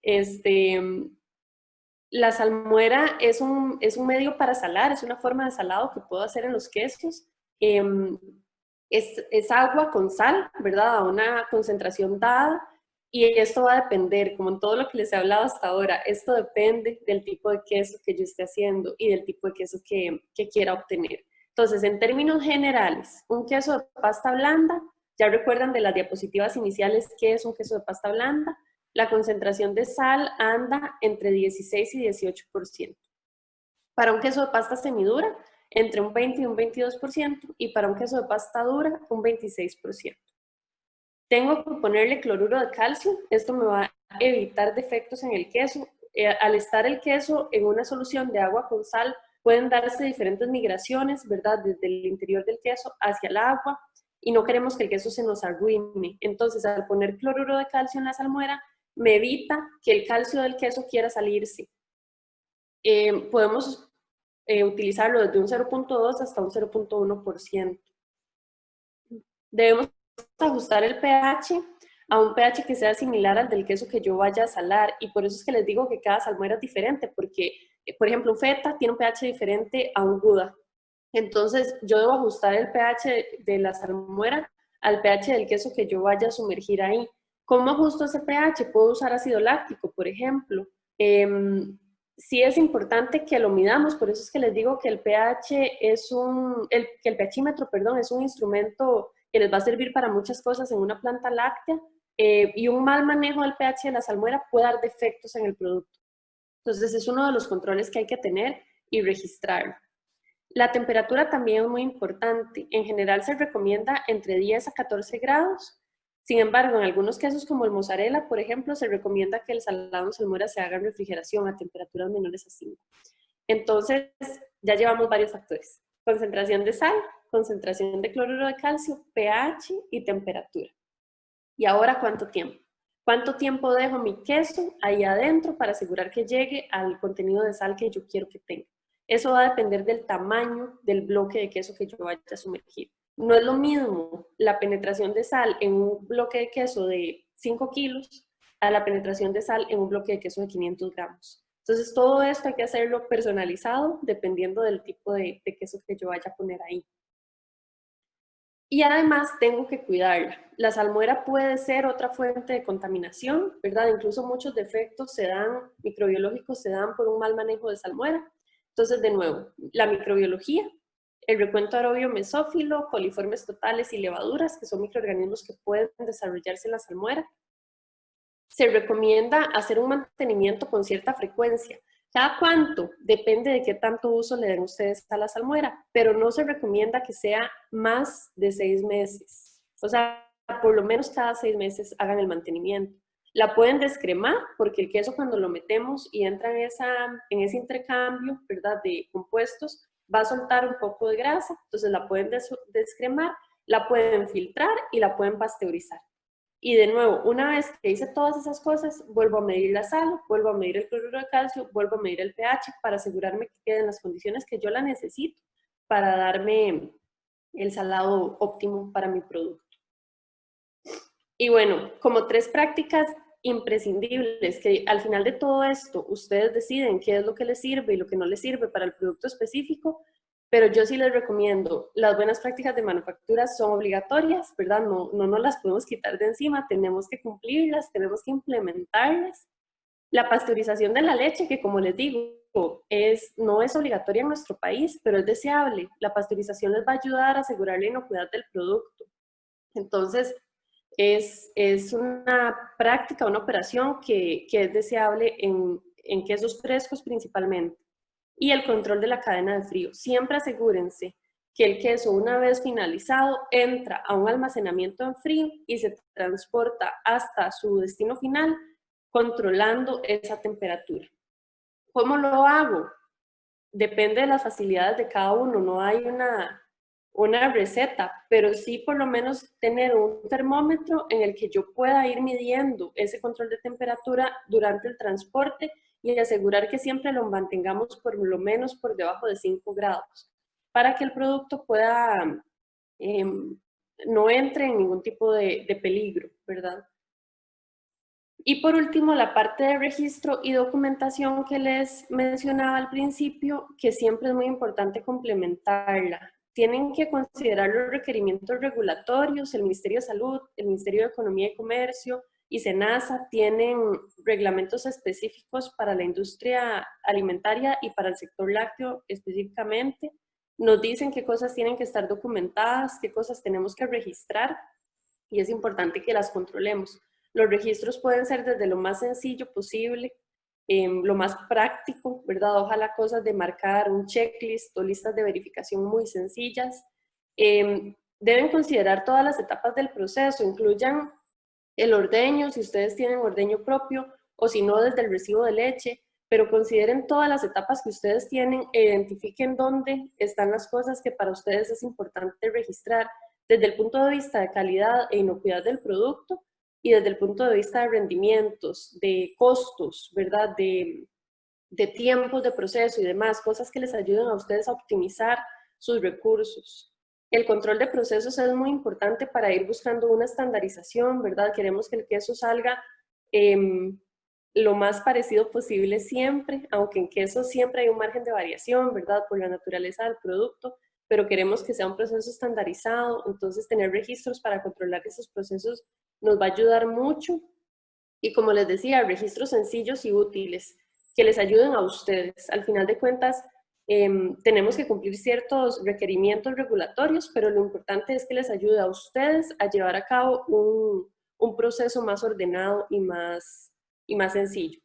Este, la salmuera es un medio para salar, es una forma de salado que puedo hacer en los quesos. Es agua con sal, ¿verdad? A una concentración dada. Y esto va a depender, como en todo lo que les he hablado hasta ahora, esto depende del tipo de queso que yo esté haciendo y del tipo de queso que quiera obtener. Entonces, en términos generales, un queso de pasta blanda, ya recuerdan de las diapositivas iniciales qué es un queso de pasta blanda, la concentración de sal anda entre 16 y 18%. Para un queso de pasta semidura, entre un 20 y un 22%, y para un queso de pasta dura, un 26%. Tengo que ponerle cloruro de calcio, esto me va a evitar defectos en el queso. Al estar el queso en una solución de agua con sal, pueden darse diferentes migraciones, ¿verdad? Desde el interior del queso hacia el agua, y no queremos que el queso se nos arruine. Entonces, al poner cloruro de calcio en la salmuera, me evita que el calcio del queso quiera salirse. Podemos utilizarlo desde un 0.2 hasta un 0.1%. Debemos ajustar el pH a un pH que sea similar al del queso que yo vaya a salar, y por eso es que les digo que cada salmuera es diferente, porque, por ejemplo, un feta tiene un pH diferente a un gouda. Entonces, yo debo ajustar el pH de la salmuera al pH del queso que yo vaya a sumergir ahí. ¿Cómo ajusto ese pH? Puedo usar ácido láctico, por ejemplo. Sí es importante que lo midamos, por eso es que les digo que el pH que el pHímetro, perdón, es un instrumento que les va a servir para muchas cosas en una planta láctea, y un mal manejo del pH de la salmuera puede dar defectos en el producto. Entonces es uno de los controles que hay que tener y registrar. La temperatura también es muy importante. En general se recomienda entre 10 a 14 grados. Sin embargo, en algunos quesos como el mozzarella, por ejemplo, se recomienda que el salado en salmuera se haga en refrigeración a temperaturas menores a 5. Entonces, ya llevamos varios factores. Concentración de sal, concentración de cloruro de calcio, pH y temperatura. ¿Y ahora cuánto tiempo? ¿Cuánto tiempo dejo mi queso ahí adentro para asegurar que llegue al contenido de sal que yo quiero que tenga? Eso va a depender del tamaño del bloque de queso que yo vaya a sumergir. No es lo mismo la penetración de sal en un bloque de queso de 5 kilos a la penetración de sal en un bloque de queso de 500 gramos. Entonces, todo esto hay que hacerlo personalizado dependiendo del tipo de queso que yo vaya a poner ahí. Y además tengo que cuidarla. La salmuera puede ser otra fuente de contaminación, ¿verdad? Incluso muchos defectos microbiológicos se dan por un mal manejo de salmuera. Entonces, de nuevo, la microbiología, el recuento aerobio mesófilo, coliformes totales y levaduras, que son microorganismos que pueden desarrollarse en la salmuera. Se recomienda hacer un mantenimiento con cierta frecuencia. ¿Cada cuánto? Depende de qué tanto uso le den ustedes a la salmuera, pero no se recomienda que sea más de 6 meses. O sea, por lo menos cada 6 meses hagan el mantenimiento. La pueden descremar porque el queso cuando lo metemos y entra en ese intercambio, ¿verdad?, de compuestos, va a soltar un poco de grasa, entonces la pueden descremar, la pueden filtrar y la pueden pasteurizar. Y de nuevo, una vez que hice todas esas cosas, vuelvo a medir la sal, vuelvo a medir el cloruro de calcio, vuelvo a medir el pH para asegurarme que queden las condiciones que yo la necesito para darme el salado óptimo para mi producto. Y bueno, como 3 prácticas imprescindibles, que al final de todo esto ustedes deciden qué es lo que les sirve y lo que no les sirve para el producto específico, pero yo sí les recomiendo, las buenas prácticas de manufactura son obligatorias, ¿verdad? No nos las podemos quitar de encima, tenemos que cumplirlas, tenemos que implementarlas. La pasteurización de la leche, que como les digo, no es obligatoria en nuestro país, pero es deseable. La pasteurización les va a ayudar a asegurar la inocuidad del producto. Entonces, es una práctica, una operación que es deseable en quesos frescos principalmente. Y el control de la cadena de frío. Siempre asegúrense que el queso, una vez finalizado, entra a un almacenamiento en frío y se transporta hasta su destino final controlando esa temperatura. ¿Cómo lo hago? Depende de las facilidades de cada uno, no hay una receta, pero sí por lo menos tener un termómetro en el que yo pueda ir midiendo ese control de temperatura durante el transporte y asegurar que siempre lo mantengamos por lo menos por debajo de 5 grados, para que el producto pueda, no entre en ningún tipo de peligro, ¿verdad? Y por último, la parte de registro y documentación que les mencionaba al principio, que siempre es muy importante complementarla. Tienen que considerar los requerimientos regulatorios, el Ministerio de Salud, el Ministerio de Economía y Comercio y SENASA tienen reglamentos específicos para la industria alimentaria y para el sector lácteo específicamente. Nos dicen qué cosas tienen que estar documentadas, qué cosas tenemos que registrar y es importante que las controlemos. Los registros pueden ser desde lo más sencillo posible, lo más práctico, ¿verdad? Ojalá cosas de marcar un checklist o listas de verificación muy sencillas. Deben considerar todas las etapas del proceso, incluyan el ordeño, si ustedes tienen ordeño propio, o si no, desde el recibo de leche, pero consideren todas las etapas que ustedes tienen e identifiquen dónde están las cosas que para ustedes es importante registrar desde el punto de vista de calidad e inocuidad del producto y desde el punto de vista de rendimientos, de costos, ¿verdad? De tiempos de proceso y demás, cosas que les ayuden a ustedes a optimizar sus recursos. El control de procesos es muy importante para ir buscando una estandarización, ¿verdad? Queremos que el queso salga lo más parecido posible siempre, aunque en queso siempre hay un margen de variación, ¿verdad? Por la naturaleza del producto, pero queremos que sea un proceso estandarizado, entonces tener registros para controlar esos procesos nos va a ayudar mucho. Y como les decía, registros sencillos y útiles que les ayuden a ustedes. Al final de cuentas, tenemos que cumplir ciertos requerimientos regulatorios, pero lo importante es que les ayude a ustedes a llevar a cabo un proceso más ordenado y más sencillo.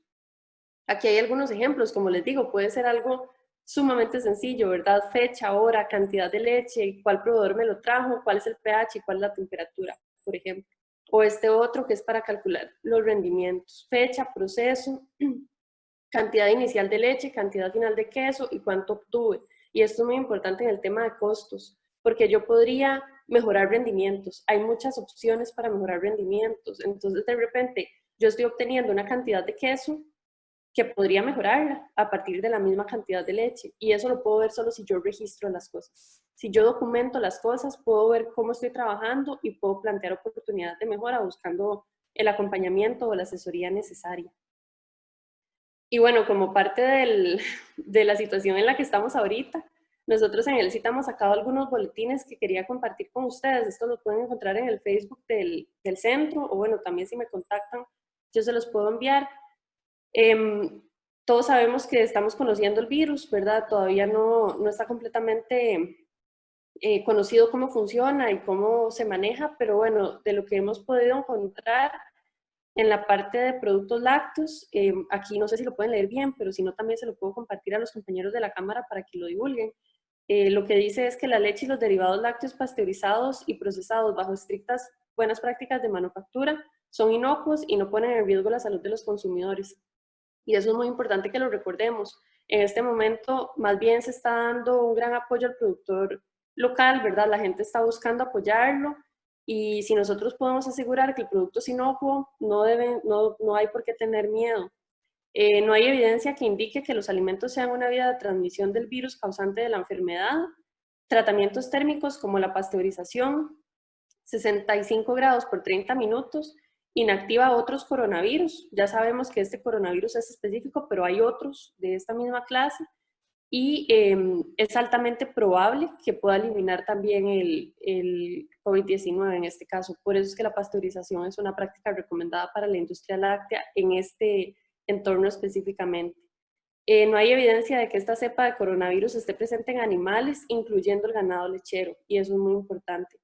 Aquí hay algunos ejemplos, como les digo, puede ser algo sumamente sencillo, ¿verdad? Fecha, hora, cantidad de leche, cuál proveedor me lo trajo, cuál es el pH y cuál es la temperatura, por ejemplo. O este otro que es para calcular los rendimientos, fecha, proceso, cantidad inicial de leche, cantidad final de queso y cuánto obtuve. Y esto es muy importante en el tema de costos, porque yo podría mejorar rendimientos. Hay muchas opciones para mejorar rendimientos. Entonces, de repente, yo estoy obteniendo una cantidad de queso que podría mejorarla a partir de la misma cantidad de leche. Y eso lo puedo ver solo si yo registro las cosas. Si yo documento las cosas, puedo ver cómo estoy trabajando y puedo plantear oportunidades de mejora buscando el acompañamiento o la asesoría necesaria. Y bueno, como parte de la situación en la que estamos ahorita, nosotros en el CITA hemos sacado algunos boletines que quería compartir con ustedes. Esto lo pueden encontrar en el Facebook del centro, o bueno, también si me contactan, yo se los puedo enviar. Todos sabemos que estamos conociendo el virus, ¿verdad? Todavía no está completamente conocido cómo funciona y cómo se maneja, pero bueno, de lo que hemos podido encontrar en la parte de productos lácteos, aquí no sé si lo pueden leer bien, pero si no también se lo puedo compartir a los compañeros de la Cámara para que lo divulguen. Lo que dice es que la leche y los derivados lácteos pasteurizados y procesados bajo estrictas buenas prácticas de manufactura son inocuos y no ponen en riesgo la salud de los consumidores. Y eso es muy importante que lo recordemos. En este momento, más bien se está dando un gran apoyo al productor local, ¿verdad? La gente está buscando apoyarlo y si nosotros podemos asegurar que el producto es inocuo, no hay por qué tener miedo. No hay evidencia que indique que los alimentos sean una vía de transmisión del virus causante de la enfermedad. Tratamientos térmicos como la pasteurización, 65 grados por 30 minutos, inactiva otros coronavirus. Ya sabemos que este coronavirus es específico, pero hay otros de esta misma clase y es altamente probable que pueda eliminar también el COVID-19 en este caso. Por eso es que la pasteurización es una práctica recomendada para la industria láctea en este entorno específicamente. No hay evidencia de que esta cepa de coronavirus esté presente en animales, incluyendo el ganado lechero, y eso es muy importante.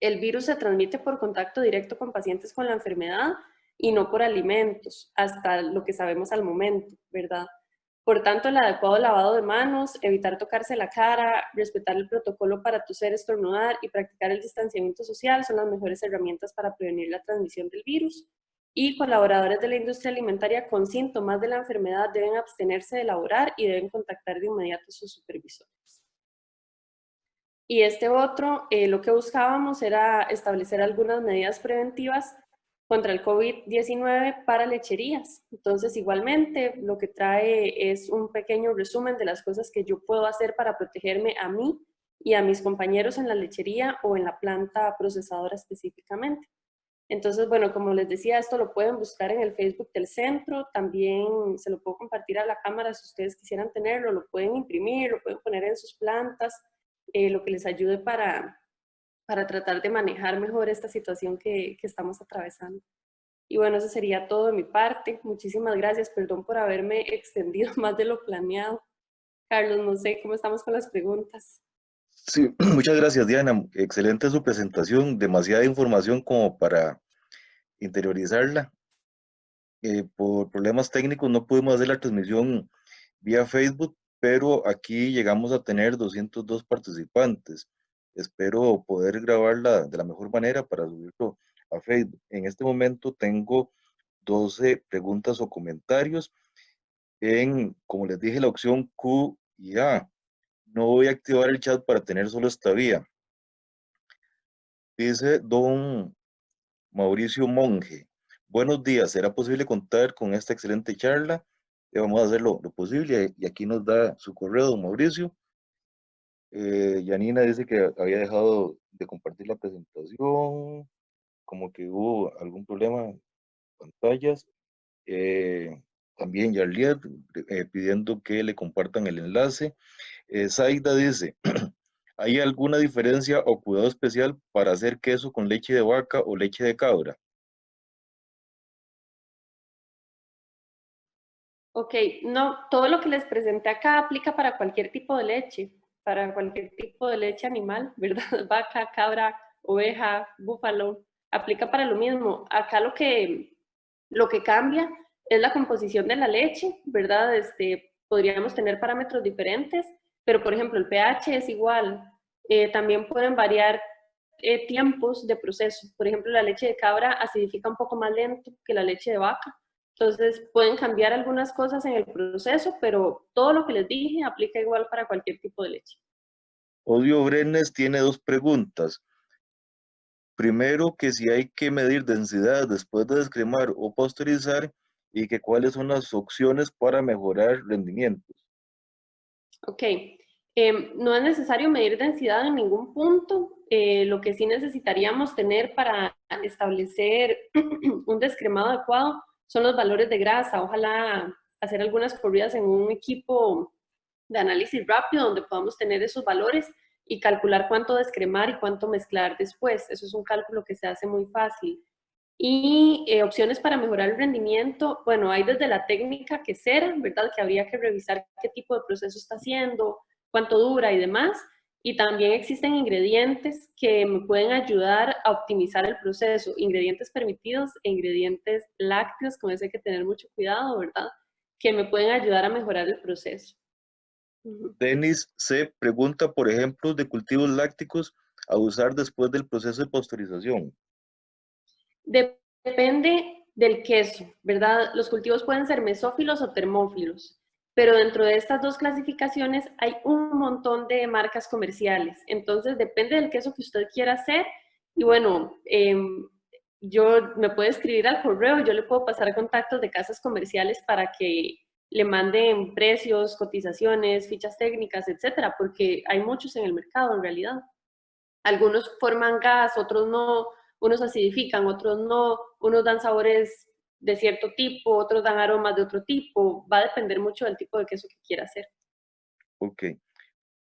El virus se transmite por contacto directo con pacientes con la enfermedad y no por alimentos, hasta lo que sabemos al momento, ¿verdad? Por tanto, el adecuado lavado de manos, evitar tocarse la cara, respetar el protocolo para toser, estornudar y practicar el distanciamiento social son las mejores herramientas para prevenir la transmisión del virus. Y colaboradores de la industria alimentaria con síntomas de la enfermedad deben abstenerse de laborar y deben contactar de inmediato a sus supervisores. Y este otro, lo que buscábamos era establecer algunas medidas preventivas contra el COVID-19 para lecherías. Entonces, igualmente, lo que trae es un pequeño resumen de las cosas que yo puedo hacer para protegerme a mí y a mis compañeros en la lechería o en la planta procesadora específicamente. Entonces, bueno, como les decía, esto lo pueden buscar en el Facebook del centro, también se lo puedo compartir a la cámara si ustedes quisieran tenerlo, lo pueden imprimir, lo pueden poner en sus plantas, lo que les ayude para tratar de manejar mejor esta situación que estamos atravesando. Y bueno, eso sería todo de mi parte. Muchísimas gracias, perdón por haberme extendido más de lo planeado. Carlos, no sé cómo estamos con las preguntas. Sí, muchas gracias, Diana. Excelente su presentación, demasiada información como para interiorizarla. Por problemas técnicos no pudimos hacer la transmisión vía Facebook, pero aquí llegamos a tener 202 participantes. Espero poder grabarla de la mejor manera para subirlo a Facebook. En este momento tengo 12 preguntas o comentarios como les dije, la opción Q y A. No voy a activar el chat para tener solo esta vía. Dice don Mauricio Monge. Buenos días, ¿será posible contar con esta excelente charla? Vamos a hacer lo posible y aquí nos da su correo, don Mauricio. Yanina dice que había dejado de compartir la presentación, como que hubo algún problema en pantallas. También Yarliet pidiendo que le compartan el enlace. Zaida dice, ¿Hay alguna diferencia o cuidado especial para hacer queso con leche de vaca o leche de cabra? Ok, no, todo lo que les presenté acá aplica para cualquier tipo de leche, para cualquier tipo de leche animal, ¿verdad? Vaca, cabra, oveja, búfalo, aplica para lo mismo. Acá lo que cambia es la composición de la leche, ¿verdad? Podríamos tener parámetros diferentes, pero por ejemplo el pH es igual. También pueden variar tiempos de proceso. Por ejemplo, la leche de cabra acidifica un poco más lento que la leche de vaca. Entonces pueden cambiar algunas cosas en el proceso, pero todo lo que les dije aplica igual para cualquier tipo de leche. Odio Brenes tiene dos preguntas. Primero, que si hay que medir densidad después de descremar o pasteurizar y que cuáles son las opciones para mejorar rendimientos. Ok, no es necesario medir densidad en ningún punto. Lo que sí necesitaríamos tener para establecer un descremado adecuado son los valores de grasa. Ojalá hacer algunas corridas en un equipo de análisis rápido donde podamos tener esos valores y calcular cuánto descremar y cuánto mezclar después. Eso es un cálculo que se hace muy fácil. Y opciones para mejorar el rendimiento, bueno, hay desde la técnica quesera, ¿verdad? Que habría que revisar qué tipo de proceso está haciendo, cuánto dura y demás. Y también existen ingredientes que me pueden ayudar a optimizar el proceso, ingredientes permitidos e ingredientes lácteos, con eso hay que tener mucho cuidado, ¿verdad? Que me pueden ayudar a mejorar el proceso. Ujú. Denis C. pregunta por ejemplos de cultivos lácticos a usar después del proceso de pasteurización. Depende del queso, ¿verdad? Los cultivos pueden ser mesófilos o termófilos, pero dentro de estas dos clasificaciones hay un montón de marcas comerciales. Entonces, depende del queso que usted quiera hacer. Y bueno, yo me puede escribir al correo, yo le puedo pasar contactos de casas comerciales para que le manden precios, cotizaciones, fichas técnicas, etcétera, porque hay muchos en el mercado en realidad. Algunos forman gas, otros no, unos acidifican, otros no, unos dan sabores de cierto tipo, otros dan aromas de otro tipo, va a depender mucho del tipo de queso que quiera hacer. Ok.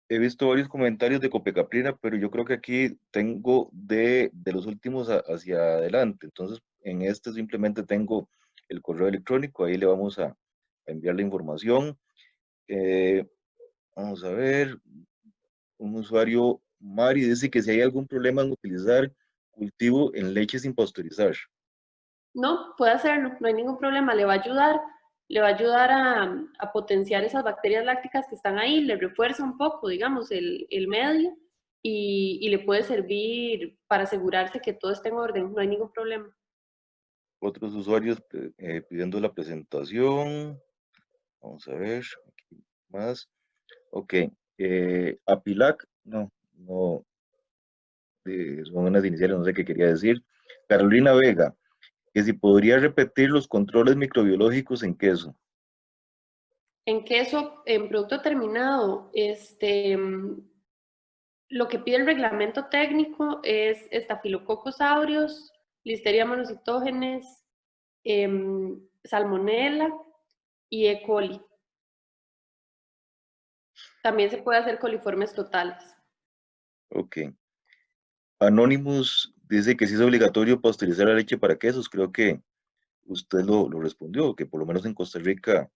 He visto varios comentarios de Copecaprina, pero yo creo que aquí tengo de los últimos hacia adelante. Entonces, en este simplemente tengo el correo electrónico, ahí le vamos a enviar la información. Eh, Vamos a ver, un usuario, Mari, dice que si hay algún problema en utilizar cultivo en leche sin pasteurizar. No, puede hacerlo, no hay ningún problema, le va a ayudar a potenciar esas bacterias lácticas que están ahí, le refuerza un poco, digamos, el medio y le puede servir para asegurarse que todo esté en orden, no hay ningún problema. Otros usuarios pidiendo la presentación. Vamos a ver, aquí más. Ok, Apilac, no, no, son unas iniciales, no sé qué quería decir. Carolina Vega, que si podría repetir los controles microbiológicos en queso. En queso, en producto terminado, lo que pide el reglamento técnico es Staphylococcus aureus, Listeria monocytogenes, Salmonella y E. coli. También se puede hacer coliformes totales. Ok. Anonymous dice que sí es obligatorio pasteurizar la leche para quesos. Creo que usted lo respondió, que por lo menos en Costa Rica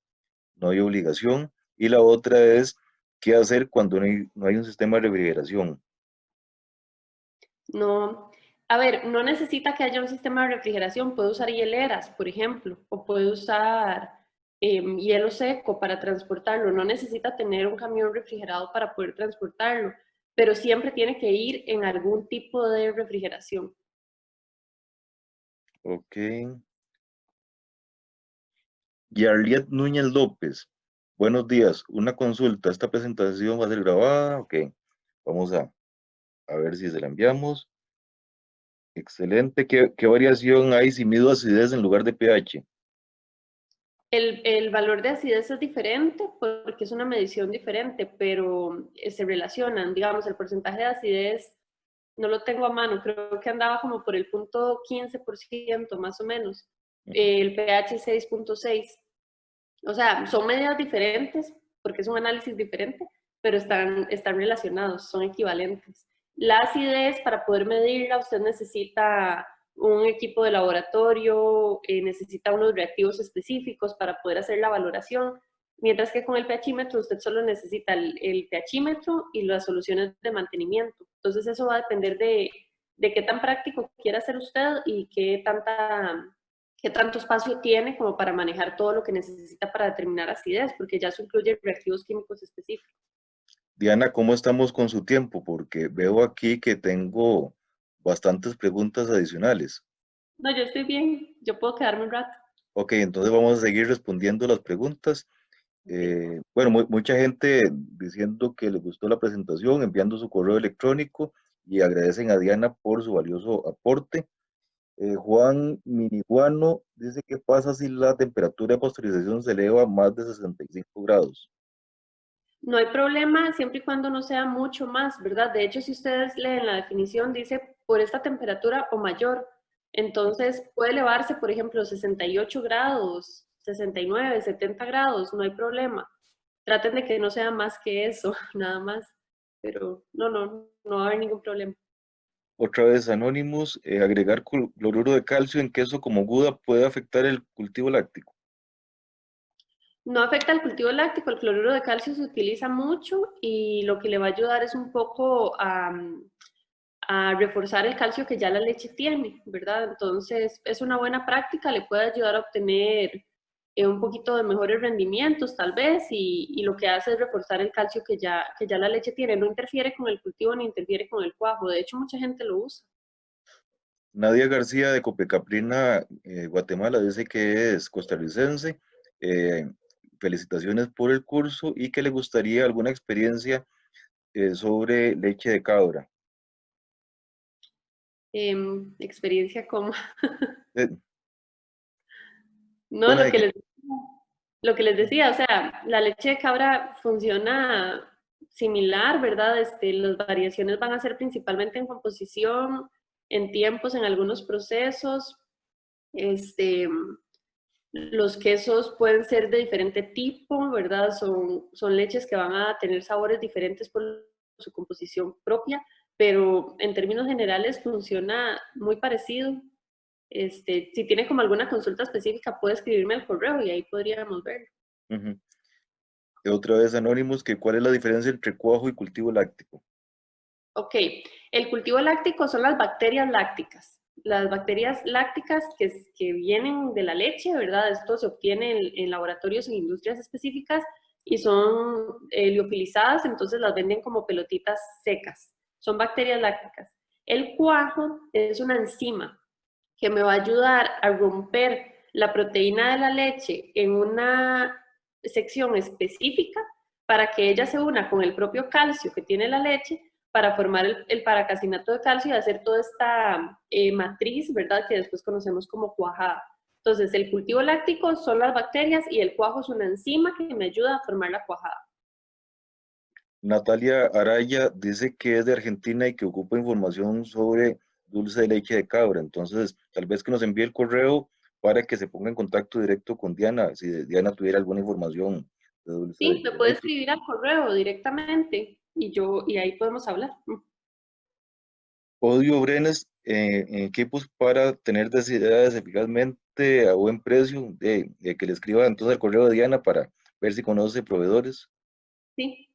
no hay obligación. Y la otra es, ¿qué hacer cuando no hay un sistema de refrigeración? No, a ver, no necesita que haya un sistema de refrigeración, puede usar hieleras, por ejemplo, o puede usar hielo seco para transportarlo, no necesita tener un camión refrigerado para poder transportarlo, pero siempre tiene que ir en algún tipo de refrigeración. Ok. Yarliet Núñez López, buenos días. Una consulta, esta presentación va a ser grabada. Ok, vamos a ver si se la enviamos. Excelente. ¿Qué variación hay si mido acidez en lugar de pH? El valor de acidez es diferente porque es una medición diferente, pero se relacionan, digamos, el porcentaje de acidez no lo tengo a mano, creo que andaba como por el punto 15% más o menos, Ujú. el pH 6.6. O sea, son medidas diferentes porque es un análisis diferente, pero están relacionados, son equivalentes. La acidez, para poder medirla, usted necesita un equipo de laboratorio, necesita unos reactivos específicos para poder hacer la valoración, mientras que con el pHímetro usted solo necesita el pHímetro y las soluciones de mantenimiento. Entonces eso va a depender de qué tan práctico quiera hacer usted y qué tanto espacio tiene como para manejar todo lo que necesita para determinar acidez, porque ya eso incluye reactivos químicos específicos. Diana, ¿cómo estamos con su tiempo? Porque veo aquí que tengo bastantes preguntas adicionales. No, yo estoy bien, yo puedo quedarme un rato. Ok, entonces vamos a seguir respondiendo las preguntas. Okay. Bueno, mucha gente diciendo que les gustó la presentación, enviando su correo electrónico y agradecen a Diana por su valioso aporte. Juan Miniguano dice: ¿qué pasa si la temperatura de pasteurización se eleva a más de 65 grados? No hay problema siempre y cuando no sea mucho más, ¿verdad? De hecho, si ustedes leen la definición, dice por esta temperatura o mayor. Entonces, puede elevarse, por ejemplo, 68 grados, 69, 70 grados, no hay problema. Traten de que no sea más que eso, nada más. Pero no va a haber ningún problema. Otra vez Anonymous: agregar cloruro de calcio en queso como Gouda puede afectar el cultivo láctico. No afecta al cultivo láctico, el cloruro de calcio se utiliza mucho y lo que le va a ayudar es un poco a reforzar el calcio que ya la leche tiene, ¿verdad? Entonces, es una buena práctica, le puede ayudar a obtener un poquito de mejores rendimientos tal vez y lo que hace es reforzar el calcio que ya la leche tiene. No interfiere con el cultivo ni interfiere con el cuajo, de hecho mucha gente lo usa. Nadia García de Copecaprina, Guatemala, dice que es costarricense. eh, Felicitaciones por el curso y que le gustaría alguna experiencia sobre leche de cabra. Experiencia como, Eh, no, bueno, lo que les decía, o sea, la leche de cabra funciona similar, ¿verdad? Las variaciones van a ser principalmente en composición, en tiempos, en algunos procesos. Este, los quesos pueden ser de diferente tipo, ¿verdad? Son leches que van a tener sabores diferentes por su composición propia, pero en términos generales funciona muy parecido. Si tiene como alguna consulta específica, puede escribirme al correo y ahí podríamos verlo. ujú. Otra vez Anonymous: que ¿cuál es la diferencia entre cuajo y cultivo láctico? Ok, el cultivo láctico son las bacterias lácticas. Las bacterias lácticas que vienen de la leche, ¿verdad? Esto se obtiene en laboratorios en industrias específicas y son liofilizadas, entonces las venden como pelotitas secas. Son bacterias lácticas. El cuajo es una enzima que me va a ayudar a romper la proteína de la leche en una sección específica para que ella se una con el propio calcio que tiene la leche para formar el paracasinato de calcio y hacer toda esta matriz, ¿verdad? Que después conocemos como cuajada. Entonces, el cultivo láctico son las bacterias y el cuajo es una enzima que me ayuda a formar la cuajada. Natalia Araya dice que es de Argentina y que ocupa información sobre dulce de leche de cabra. Entonces, tal vez que nos envíe el correo para que se ponga en contacto directo con Diana, si Diana tuviera alguna información de dulce Sí, me de puede leche. escribir al correo directamente y ahí podemos hablar. Odio Brenes: en equipos para tener densidades eficazmente a buen precio. De que le escriba entonces al correo de Diana para ver si conoce proveedores. Sí.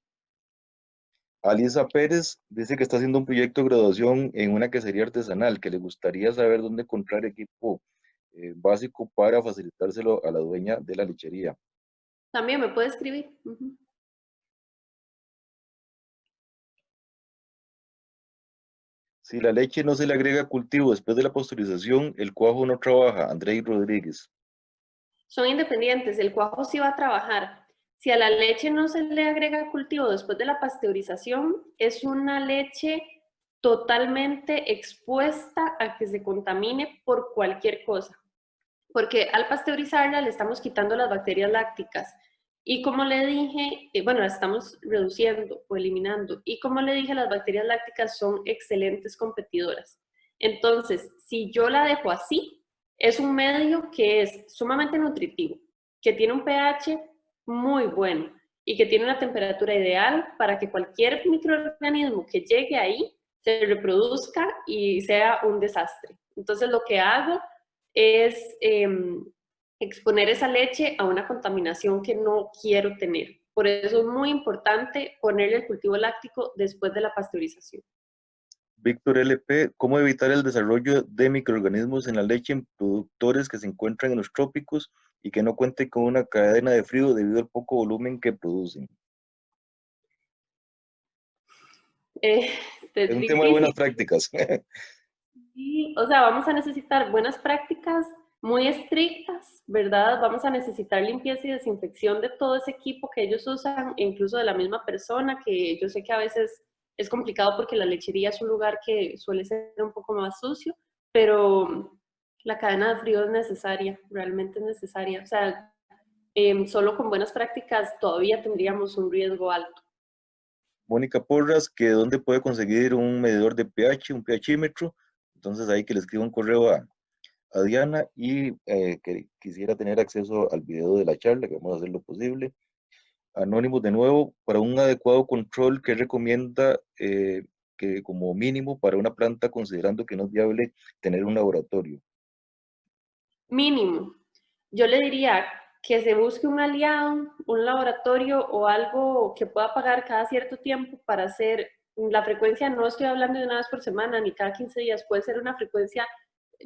Alisa Pérez dice que está haciendo un proyecto de graduación en una quesería artesanal, que le gustaría saber dónde comprar equipo básico para facilitárselo a la dueña de la lechería. También me puede escribir. Ujú. Si la leche no se le agrega cultivo después de la pasteurización, el cuajo no trabaja. Andrei Rodríguez. Son independientes, el cuajo sí va a trabajar. Si a la leche no se le agrega cultivo después de la pasteurización, es una leche totalmente expuesta a que se contamine por cualquier cosa. Porque al pasteurizarla le estamos quitando las bacterias lácticas. Y como le dije, bueno, las estamos reduciendo o eliminando. Y como le dije, las bacterias lácticas son excelentes competidoras. Entonces, si yo la dejo así, es un medio que es sumamente nutritivo, que tiene un pH muy bueno y que tiene una temperatura ideal para que cualquier microorganismo que llegue ahí se reproduzca y sea un desastre. Entonces lo que hago es exponer esa leche a una contaminación que no quiero tener. Por eso es muy importante ponerle el cultivo láctico después de la pasteurización. Víctor LP, ¿cómo evitar el desarrollo de microorganismos en la leche en productores que se encuentran en los trópicos y que no cuenten con una cadena de frío debido al poco volumen que producen? Es Es un tema de buenas difícil. prácticas. Sí, o sea, vamos a necesitar buenas prácticas muy estrictas, ¿verdad? Vamos a necesitar limpieza y desinfección de todo ese equipo que ellos usan, e incluso de la misma persona, que yo sé que a veces es complicado porque la lechería es un lugar que suele ser un poco más sucio, pero la cadena de frío es necesaria, realmente es necesaria. O sea, solo con buenas prácticas todavía tendríamos un riesgo alto. Mónica Porras, que dónde puede conseguir un medidor de pH, un pHímetro. Entonces ahí que le escriba un correo a Diana y que quisiera tener acceso al video de la charla, que vamos a hacer lo posible. Anónimos de nuevo, para un adecuado control, ¿qué recomienda que como mínimo para una planta, considerando que no es viable tener un laboratorio? Mínimo. Yo le diría que se busque un aliado, un laboratorio o algo que pueda pagar cada cierto tiempo para hacer la frecuencia. No estoy hablando de una vez por semana ni cada 15 días, puede ser una frecuencia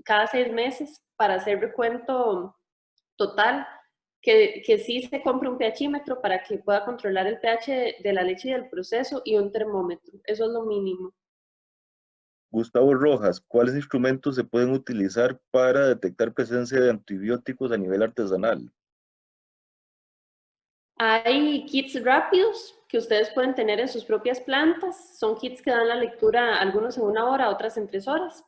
cada 6 meses para hacer recuento total. Que sí se compre un pHímetro para que pueda controlar el pH de la leche y del proceso y un termómetro. Eso es lo mínimo. Gustavo Rojas, ¿cuáles instrumentos se pueden utilizar para detectar presencia de antibióticos a nivel artesanal? Hay kits rápidos que ustedes pueden tener en sus propias plantas. Son kits que dan la lectura, algunos en 1 hora, otras en 3 horas.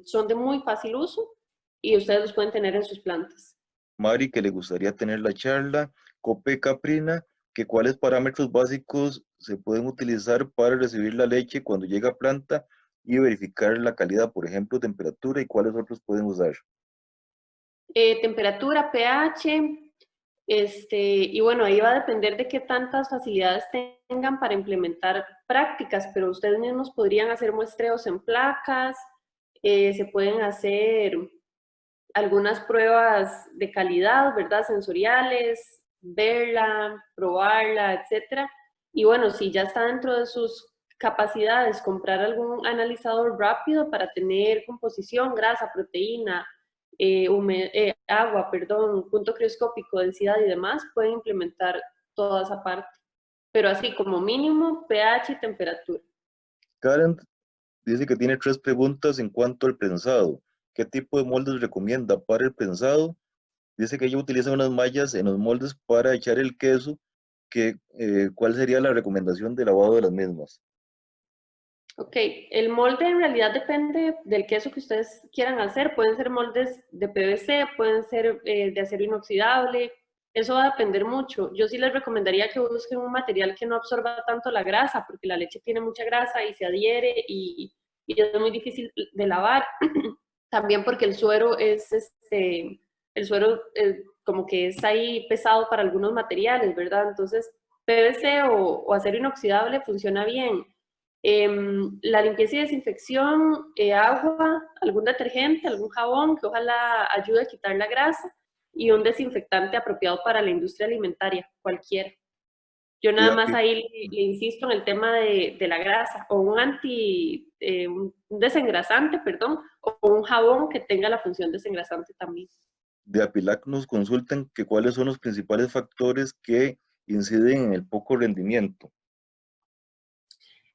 Son de muy fácil uso y ustedes los pueden tener en sus plantas. Mari, que le gustaría tener la charla. Cope Caprina, que cuáles parámetros básicos se pueden utilizar para recibir la leche cuando llega a planta y verificar la calidad, por ejemplo, temperatura y cuáles otros pueden usar. Temperatura, pH, y bueno, ahí va a depender de qué tantas facilidades tengan para implementar prácticas, pero ustedes mismos podrían hacer muestreos en placas, se pueden hacer algunas pruebas de calidad, ¿verdad? Sensoriales, verla, probarla, etcétera. Y bueno, si ya está dentro de sus capacidades, comprar algún analizador rápido para tener composición, grasa, proteína, agua, perdón, punto crioscópico, densidad y demás, pueden implementar toda esa parte. Pero así como mínimo, pH y temperatura. Karen dice que tiene 3 preguntas en cuanto al prensado. ¿Qué tipo de moldes recomienda para el prensado? Dice que ella utiliza unas mallas en los moldes para echar el queso. ¿Cuál sería la recomendación de lavado de las mismas? Ok, el molde en realidad depende del queso que ustedes quieran hacer. Pueden ser moldes de PVC, pueden ser de acero inoxidable. Eso va a depender mucho. Yo sí les recomendaría que busquen un material que no absorba tanto la grasa, porque la leche tiene mucha grasa y se adhiere y es muy difícil de lavar. También porque el suero como que es ahí pesado para algunos materiales, ¿verdad? Entonces, PVC o acero inoxidable funciona bien. La limpieza y desinfección, agua, algún detergente, algún jabón que ojalá ayude a quitar la grasa y un desinfectante apropiado para la industria alimentaria, cualquiera. Yo nada más ahí le insisto en el tema de la grasa, o un desengrasante, perdón, o un jabón que tenga la función desengrasante también. De Apilac nos consultan que cuáles son los principales factores que inciden en el poco rendimiento.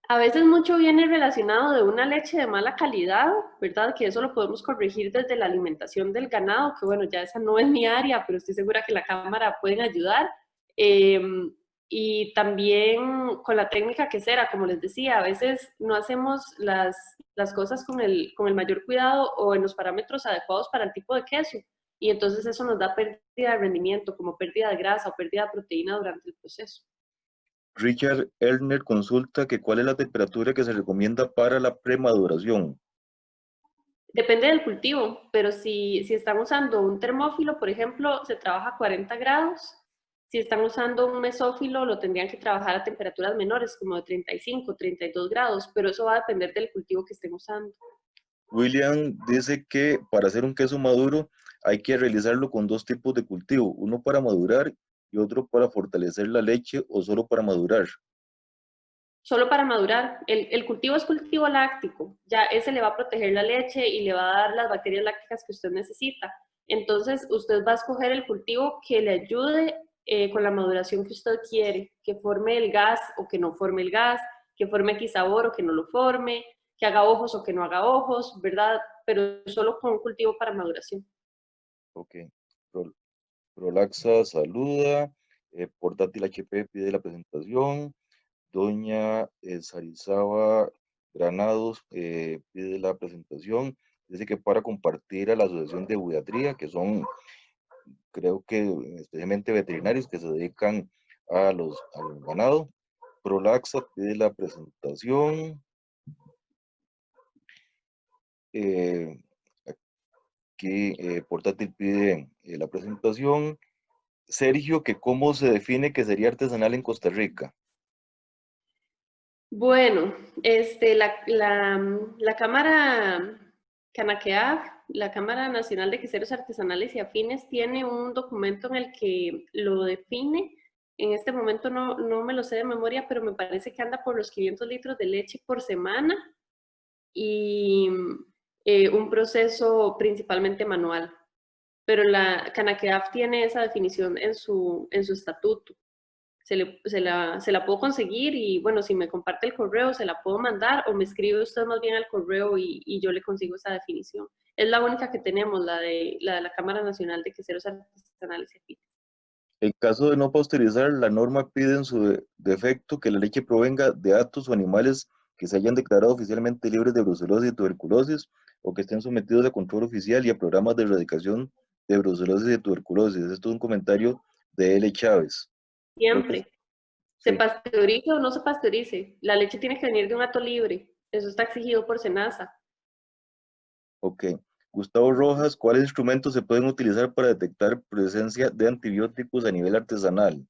A veces mucho viene relacionado de una leche de mala calidad, ¿verdad? Que eso lo podemos corregir desde la alimentación del ganado, que bueno, ya esa no es mi área, pero estoy segura que la cámara pueden ayudar. Y también con la técnica quesera, como les decía, a veces no hacemos las cosas con el mayor cuidado o en los parámetros adecuados para el tipo de queso. Y entonces eso nos da pérdida de rendimiento, como pérdida de grasa o pérdida de proteína durante el proceso. Richard Erner consulta que cuál es la temperatura que se recomienda para la premaduración. Depende del cultivo, pero si están usando un termófilo, por ejemplo, se trabaja a 40 grados. Si están usando un mesófilo, lo tendrían que trabajar a temperaturas menores, como de 35, 32 grados, pero eso va a depender del cultivo que estén usando. William dice que para hacer un queso maduro hay que realizarlo con dos tipos de cultivo, uno para madurar y otro para fortalecer la leche o solo para madurar. Solo para madurar. El cultivo es cultivo láctico, ya ese le va a proteger la leche y le va a dar las bacterias lácticas que usted necesita. Entonces, usted va a escoger el cultivo que le ayude con la maduración que usted quiere, que forme el gas o que no forme el gas, que forme X sabor o que no lo forme, que haga ojos o que no haga ojos, ¿verdad? Pero solo con un cultivo para maduración. Ok. Pro- Prolaxa saluda. Portátil HP pide la presentación. Doña Sarizaba Granados pide la presentación. Dice que para compartir a la Asociación de Buiatría, que son, creo que especialmente veterinarios que se dedican al ganado. Prolaxa pide la presentación. Eh, Aquí Portátil pide la presentación. Sergio, que cómo se define que sería artesanal en Costa Rica. Bueno, la Cámara Canaqueaf, la Cámara Nacional de Queseros Artesanales y Afines, tiene un documento en el que lo define. En este momento no me lo sé de memoria, pero me parece que anda por los 500 litros de leche por semana y un proceso principalmente manual. Pero la Canaqueaf tiene esa definición en su estatuto. Se la puedo conseguir y bueno, si me comparte el correo se la puedo mandar o me escribe usted más bien al correo y yo le consigo esa definición. Es la única que tenemos, la de la Cámara Nacional de Queseros Artesanales y Afines. En caso de no pasteurizar, la norma pide en su defecto que la leche provenga de actos o animales que se hayan declarado oficialmente libres de brucelosis y tuberculosis o que estén sometidos a control oficial y a programas de erradicación de brucelosis y tuberculosis. Esto es un comentario de L. Chávez. Creo que Siempre, se sí. pasteurice o no se pasteurice, la leche tiene que venir de un acto libre, eso está exigido por SENASA. Ok. Gustavo Rojas, ¿cuáles instrumentos se pueden utilizar para detectar presencia de antibióticos a nivel artesanal?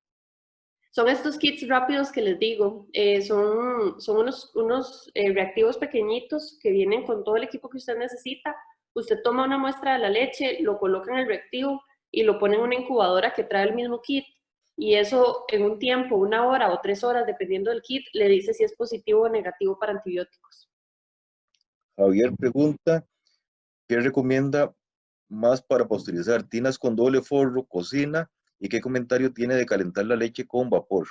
Son estos kits rápidos que les digo, son unos reactivos pequeñitos que vienen con todo el equipo que usted necesita. Usted toma una muestra de la leche, lo coloca en el reactivo y lo pone en una incubadora que trae el mismo kit. Y eso en un tiempo, 1 hora o 3 horas, dependiendo del kit, le dice si es positivo o negativo para antibióticos. Javier pregunta, ¿qué recomienda más para pasteurizar? ¿Tinas con doble forro, cocina? ¿Y qué comentario tiene de calentar la leche con vapor?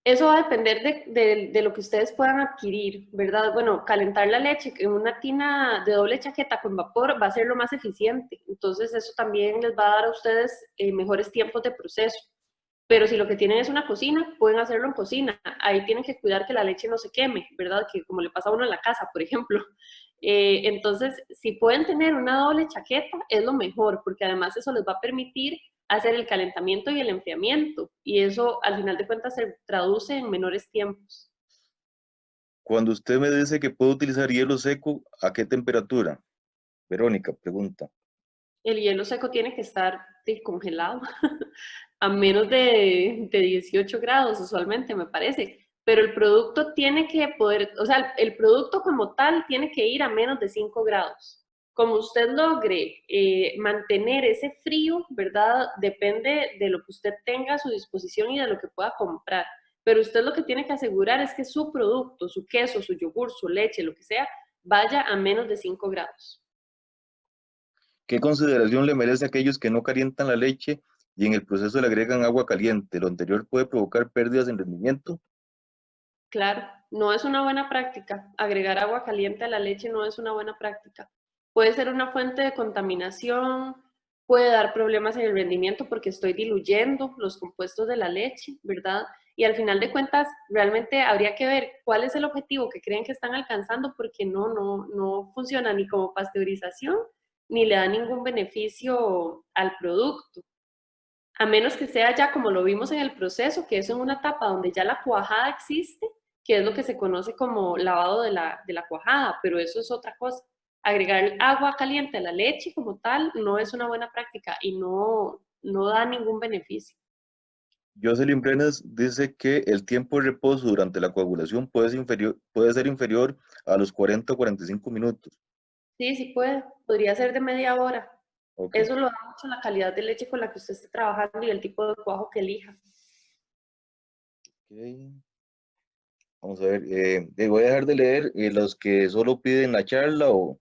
Eso va a depender de lo que ustedes puedan adquirir, ¿verdad? Bueno, calentar la leche en una tina de doble chaqueta con vapor va a ser lo más eficiente. Entonces, eso también les va a dar a ustedes mejores tiempos de proceso. Pero si lo que tienen es una cocina, pueden hacerlo en cocina. Ahí tienen que cuidar que la leche no se queme, ¿verdad? Que como le pasa a uno en la casa, por ejemplo. Entonces, si pueden tener una doble chaqueta, es lo mejor, porque además eso les va a permitir hacer el calentamiento y el enfriamiento. Y eso, al final de cuentas, se traduce en menores tiempos. Cuando usted me dice que puedo utilizar hielo seco, ¿a qué temperatura? Verónica pregunta. El hielo seco tiene que estar congelado a menos de 18 grados usualmente, me parece. Pero el producto tiene que poder, o sea, el producto como tal tiene que ir a menos de 5 grados. Como usted logre mantener ese frío, ¿verdad? Depende de lo que usted tenga a su disposición y de lo que pueda comprar. Pero usted lo que tiene que asegurar es que su producto, su queso, su yogur, su leche, lo que sea, vaya a menos de 5 grados. ¿Qué consideración le merece a aquellos que no calientan la leche y en el proceso le agregan agua caliente? Lo anterior puede provocar pérdidas en rendimiento. Claro, no es una buena práctica. Agregar agua caliente a la leche no es una buena práctica. Puede ser una fuente de contaminación, puede dar problemas en el rendimiento porque estoy diluyendo los compuestos de la leche, ¿verdad? Y al final de cuentas, realmente habría que ver cuál es el objetivo que creen que están alcanzando porque no funciona ni como pasteurización ni le da ningún beneficio al producto. A menos que sea ya como lo vimos en el proceso, que es en una etapa donde ya la cuajada existe, que es lo que se conoce como lavado de la cuajada, pero eso es otra cosa. Agregar agua caliente a la leche como tal no es una buena práctica y no da ningún beneficio. Jocelyn Brenes dice que el tiempo de reposo durante la coagulación puede ser inferior a los 40 o 45 minutos. Sí, sí puede, podría ser de media hora. Ok. Eso lo da mucho la calidad de leche con la que usted esté trabajando y el tipo de cuajo que elija. Ok. Vamos a ver, voy a dejar de leer los que solo piden la charla o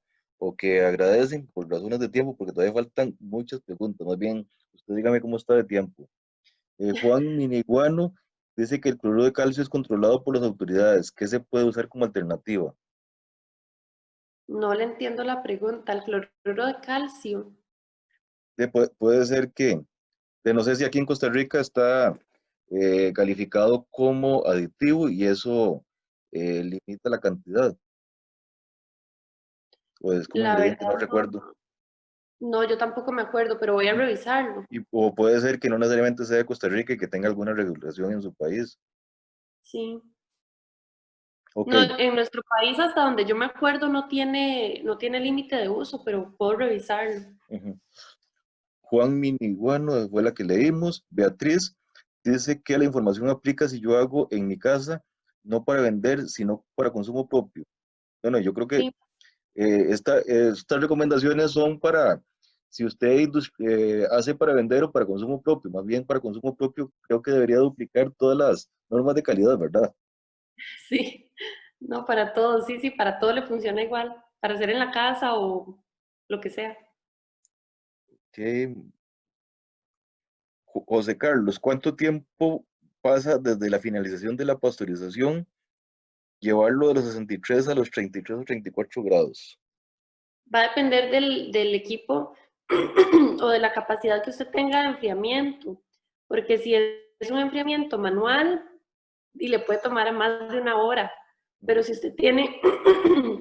que agradecen por razones de tiempo, porque todavía faltan muchas preguntas. Más bien, usted dígame cómo está de tiempo. Juan Miniguano dice que el cloruro de calcio es controlado por las autoridades. ¿Qué se puede usar como alternativa? No le entiendo la pregunta. El cloruro de calcio. Puede ser que, no sé si aquí en Costa Rica está calificado como aditivo y eso limita la cantidad, o es como La ingrediente, no verdad recuerdo. no, yo tampoco me acuerdo, pero voy a revisarlo. O puede ser que no necesariamente sea de Costa Rica y que tenga alguna regulación en su país. Sí. Ok. No, en nuestro país, hasta donde yo me acuerdo, no tiene límite de uso, pero puedo revisarlo. Ujú. Juan Miniguano fue la que leímos. Beatriz dice que la información aplica si yo hago en mi casa, no para vender, sino para consumo propio. Bueno, yo creo que Sí, estas recomendaciones son para, si usted hace para vender o para consumo propio, más bien para consumo propio, creo que debería duplicar todas las normas de calidad, ¿verdad? sí. No, para todo, sí, sí, para todo le funciona igual. Para hacer en la casa o lo que sea. Que, José Carlos, ¿cuánto tiempo pasa desde la finalización de la pasteurización, llevarlo de los 63 a los 33 o 34 grados? Va a depender del equipo o de la capacidad que usted tenga de enfriamiento, porque si es un enfriamiento manual y le puede tomar a más de una hora, pero si usted tiene,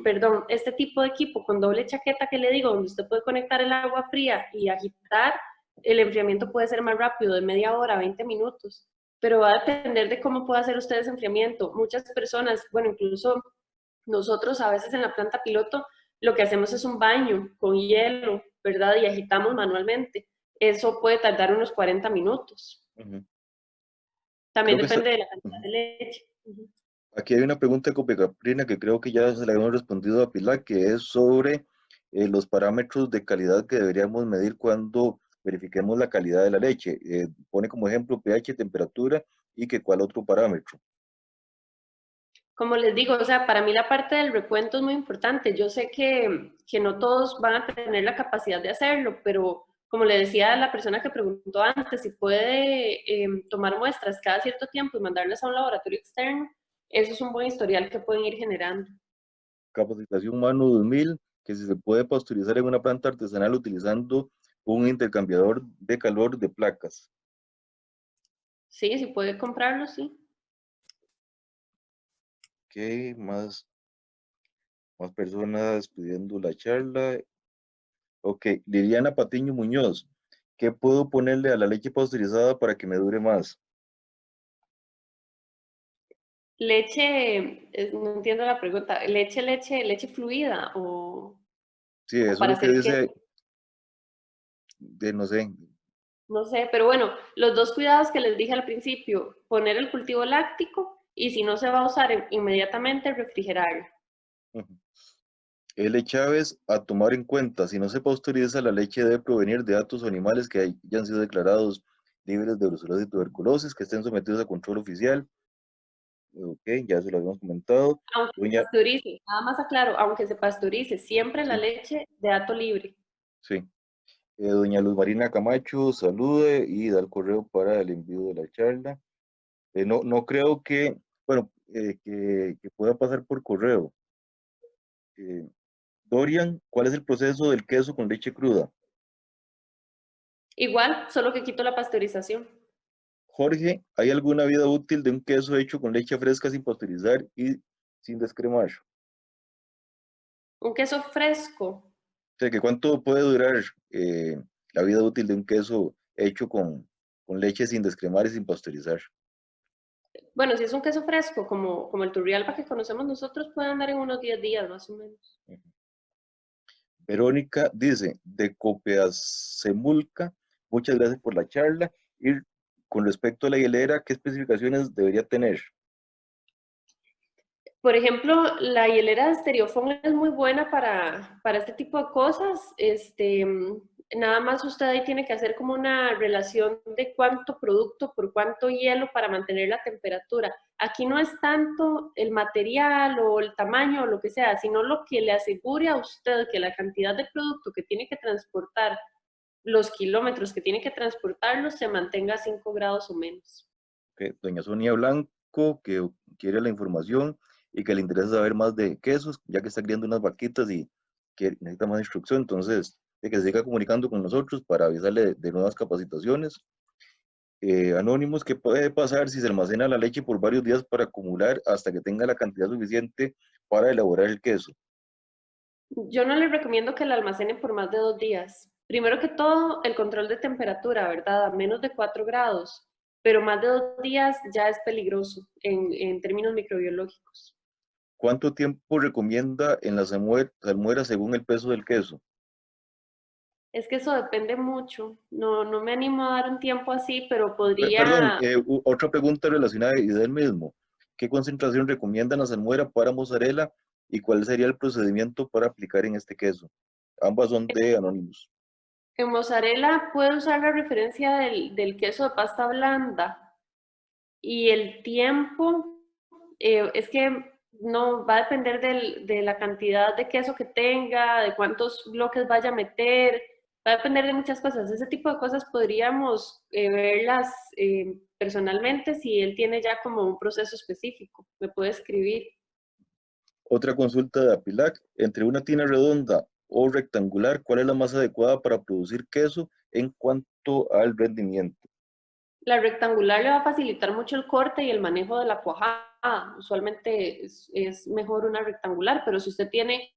perdón, este tipo de equipo con doble chaqueta que le digo, donde usted puede conectar el agua fría y agitar, el enfriamiento puede ser más rápido, de media hora, 20 minutos, pero va a depender de cómo pueda hacer usted ese enfriamiento. Muchas personas, bueno, incluso nosotros a veces en la planta piloto lo que hacemos es un baño con hielo, ¿verdad? Y agitamos manualmente. Eso puede tardar unos 40 minutos. Ujú. También Creo que depende de la cantidad ujú. de leche. Ujú. Aquí hay una pregunta de Copecaprina que creo que ya se le habíamos respondido a Pilar, que es sobre los parámetros de calidad que deberíamos medir cuando verifiquemos la calidad de la leche. Pone como ejemplo pH, temperatura y que cuál otro parámetro. Como les digo, o sea, para mí la parte del recuento es muy importante. Yo sé que no todos van a tener la capacidad de hacerlo, pero como le decía a la persona que preguntó antes, si puede tomar muestras cada cierto tiempo y mandarlas a un laboratorio externo, eso es un buen historial que pueden ir generando. Capacitación Mano 2000, que si se puede pasteurizar en una planta artesanal utilizando un intercambiador de calor de placas. Sí, si puede comprarlo, sí. Ok, más personas pidiendo la charla. Ok, Liliana Patiño Muñoz, ¿qué puedo ponerle a la leche pasteurizada para que me dure más? Leche, no entiendo la pregunta, leche fluida Sí, o eso es para lo que hacer qué, dice, de no sé, no sé, pero bueno, los dos cuidados que les dije al principio, poner el cultivo láctico y si no se va a usar inmediatamente, refrigerarlo. ujú. L. Chávez, a tomar en cuenta, si no se pasteuriza, la leche debe provenir de datos o animales que hayan sido declarados libres de brucelosis y tuberculosis, que estén sometidos a control oficial. Ok, ya se lo habíamos comentado. Aunque se Doña, pasteurice, nada más aclaro, aunque se pasteurice, siempre la sí, leche de dato libre. sí. Doña Luz Marina Camacho, salude y da el correo para el envío de la charla. No creo que, bueno, que pueda pasar por correo. Eh, Dorian, ¿cuál es el proceso del queso con leche cruda? Igual, solo que quito la pasteurización. Jorge, ¿hay alguna vida útil de un queso hecho con leche fresca sin pasteurizar y sin descremar? O Un queso fresco. sea, que ¿cuánto puede durar la vida útil de un queso hecho con leche sin descremar y sin pasteurizar? Bueno, si es un queso fresco, como el Turrialba que conocemos nosotros, puede andar en unos 10 días más o menos. Verónica dice, de Copiasemulca, Muchas gracias por la charla. Y con respecto a la hielera, ¿qué especificaciones debería tener? Por ejemplo, la hielera de Estereofón es muy buena para este tipo de cosas. Nada más usted ahí tiene que hacer como una relación de cuánto producto por cuánto hielo para mantener la temperatura. Aquí no es tanto el material o el tamaño o lo que sea, sino lo que le asegure a usted que la cantidad de producto que tiene que transportar, los kilómetros que tiene que transportarlo, se mantenga a 5 grados o menos. Doña Sonia Blanco, que quiere la información y que le interesa saber más de quesos, ya que está criando unas vaquitas y que necesita más instrucción, entonces, de que se siga comunicando con nosotros para avisarle de nuevas capacitaciones. Anónimos, ¿qué puede pasar si se almacena la leche por varios días para acumular hasta que tenga la cantidad suficiente para elaborar el queso? Yo no les recomiendo que la almacenen por más de 2 días. Primero que todo, el control de temperatura, ¿verdad? A menos de 4 grados, pero más de 2 días ya es peligroso en términos microbiológicos. ¿Cuánto tiempo recomienda en la salmuera según el peso del queso? Es que eso depende mucho. No, no me animo a dar un tiempo así, pero Perdón, podría. otra pregunta relacionada y del mismo. ¿Qué concentración recomiendan la salmuera para mozzarella y cuál sería el procedimiento para aplicar en este queso? Ambas son de Anonymous. En mozzarella puede usar la referencia del queso de pasta blanda y el tiempo es que no va a depender de la cantidad de queso que tenga, de cuántos bloques vaya a meter, va a depender de muchas cosas. Ese tipo de cosas podríamos verlas personalmente si él tiene ya como un proceso específico. Me puede escribir. Otra consulta de Apilac. Entre una tina redonda o rectangular, ¿cuál es la más adecuada para producir queso en cuanto al rendimiento? La rectangular le va a facilitar mucho el corte y el manejo de la cuajada. Usualmente es mejor una rectangular, pero si usted tiene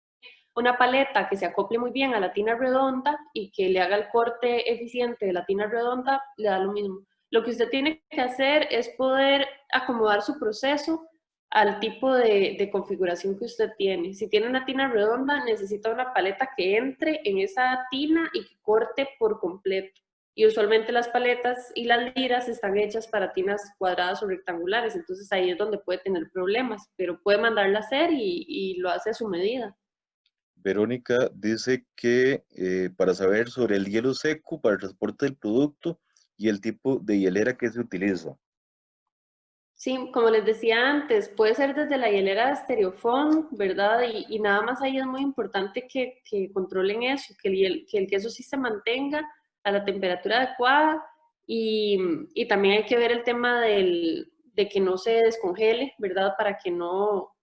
una paleta que se acople muy bien a la tina redonda y que le haga el corte eficiente de la tina redonda, le da lo mismo. Lo que usted tiene que hacer es poder acomodar su proceso al tipo de configuración que usted tiene. Si tiene una tina redonda, necesita una paleta que entre en esa tina y que corte por completo. Y usualmente las paletas y las liras están hechas para tinas cuadradas o rectangulares, entonces ahí es donde puede tener problemas, pero puede mandarla a hacer y lo hace a su medida. Verónica dice que para saber sobre el hielo seco para el transporte del producto y el tipo de hielera que se utiliza. Sí, como les decía antes, puede ser desde la hielera de estereofón, ¿verdad? Y nada más ahí es muy importante que controlen eso, que el queso sí se mantenga a la temperatura adecuada y también hay que ver el tema de que no se descongele, ¿verdad? Para que no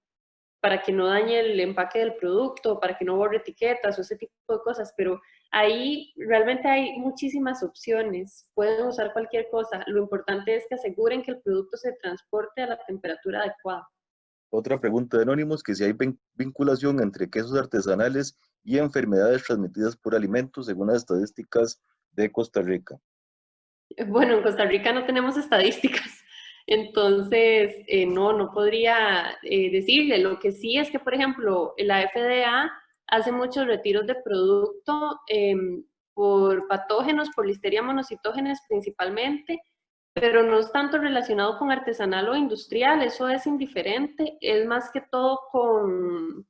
dañe el empaque del producto, para que no borre etiquetas o ese tipo de cosas, pero ahí realmente hay muchísimas opciones, pueden usar cualquier cosa, lo importante es que aseguren que el producto se transporte a la temperatura adecuada. Otra pregunta de Anónimos, que si hay vinculación entre quesos artesanales y enfermedades transmitidas por alimentos según las estadísticas de Costa Rica. Bueno, en Costa Rica no tenemos estadísticas, entonces no, no podría decirle. Lo que sí es que, por ejemplo, la FDA hace muchos retiros de producto por patógenos, por listeria monocitógenes principalmente, pero no es tanto relacionado con artesanal o industrial, eso es indiferente, es más que todo con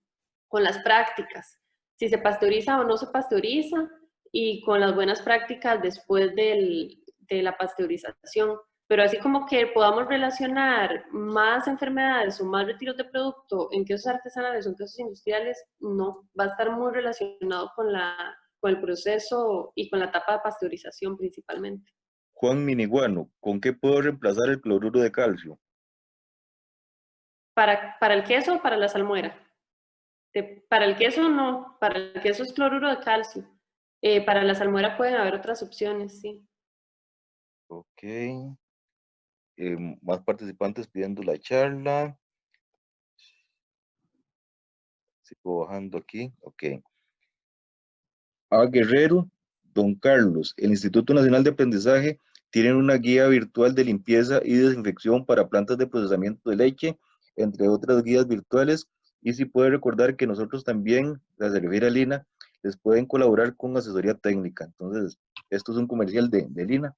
las prácticas, si se pasteuriza o no se pasteuriza y con las buenas prácticas después de la pasteurización. Pero así como que podamos relacionar más enfermedades o más retiros de producto en quesos artesanales o en quesos industriales, no, va a estar muy relacionado con el proceso y con la etapa de pasteurización principalmente. Juan Miniguano, ¿con qué puedo reemplazar el cloruro de calcio? Para el queso o para la salmuera. Para el queso no, para el queso es cloruro de calcio. Para la salmuera pueden haber otras opciones, sí. Ok. Más participantes pidiendo la charla. Sigo bajando aquí. Ok. A Guerrero, Don Carlos, el Instituto Nacional de Aprendizaje tiene una guía virtual de limpieza y desinfección para plantas de procesamiento de leche, entre otras guías virtuales. Y si puede recordar que nosotros también, la se refiere a Lina, les pueden colaborar con asesoría técnica. Entonces, Esto es un comercial de Lina,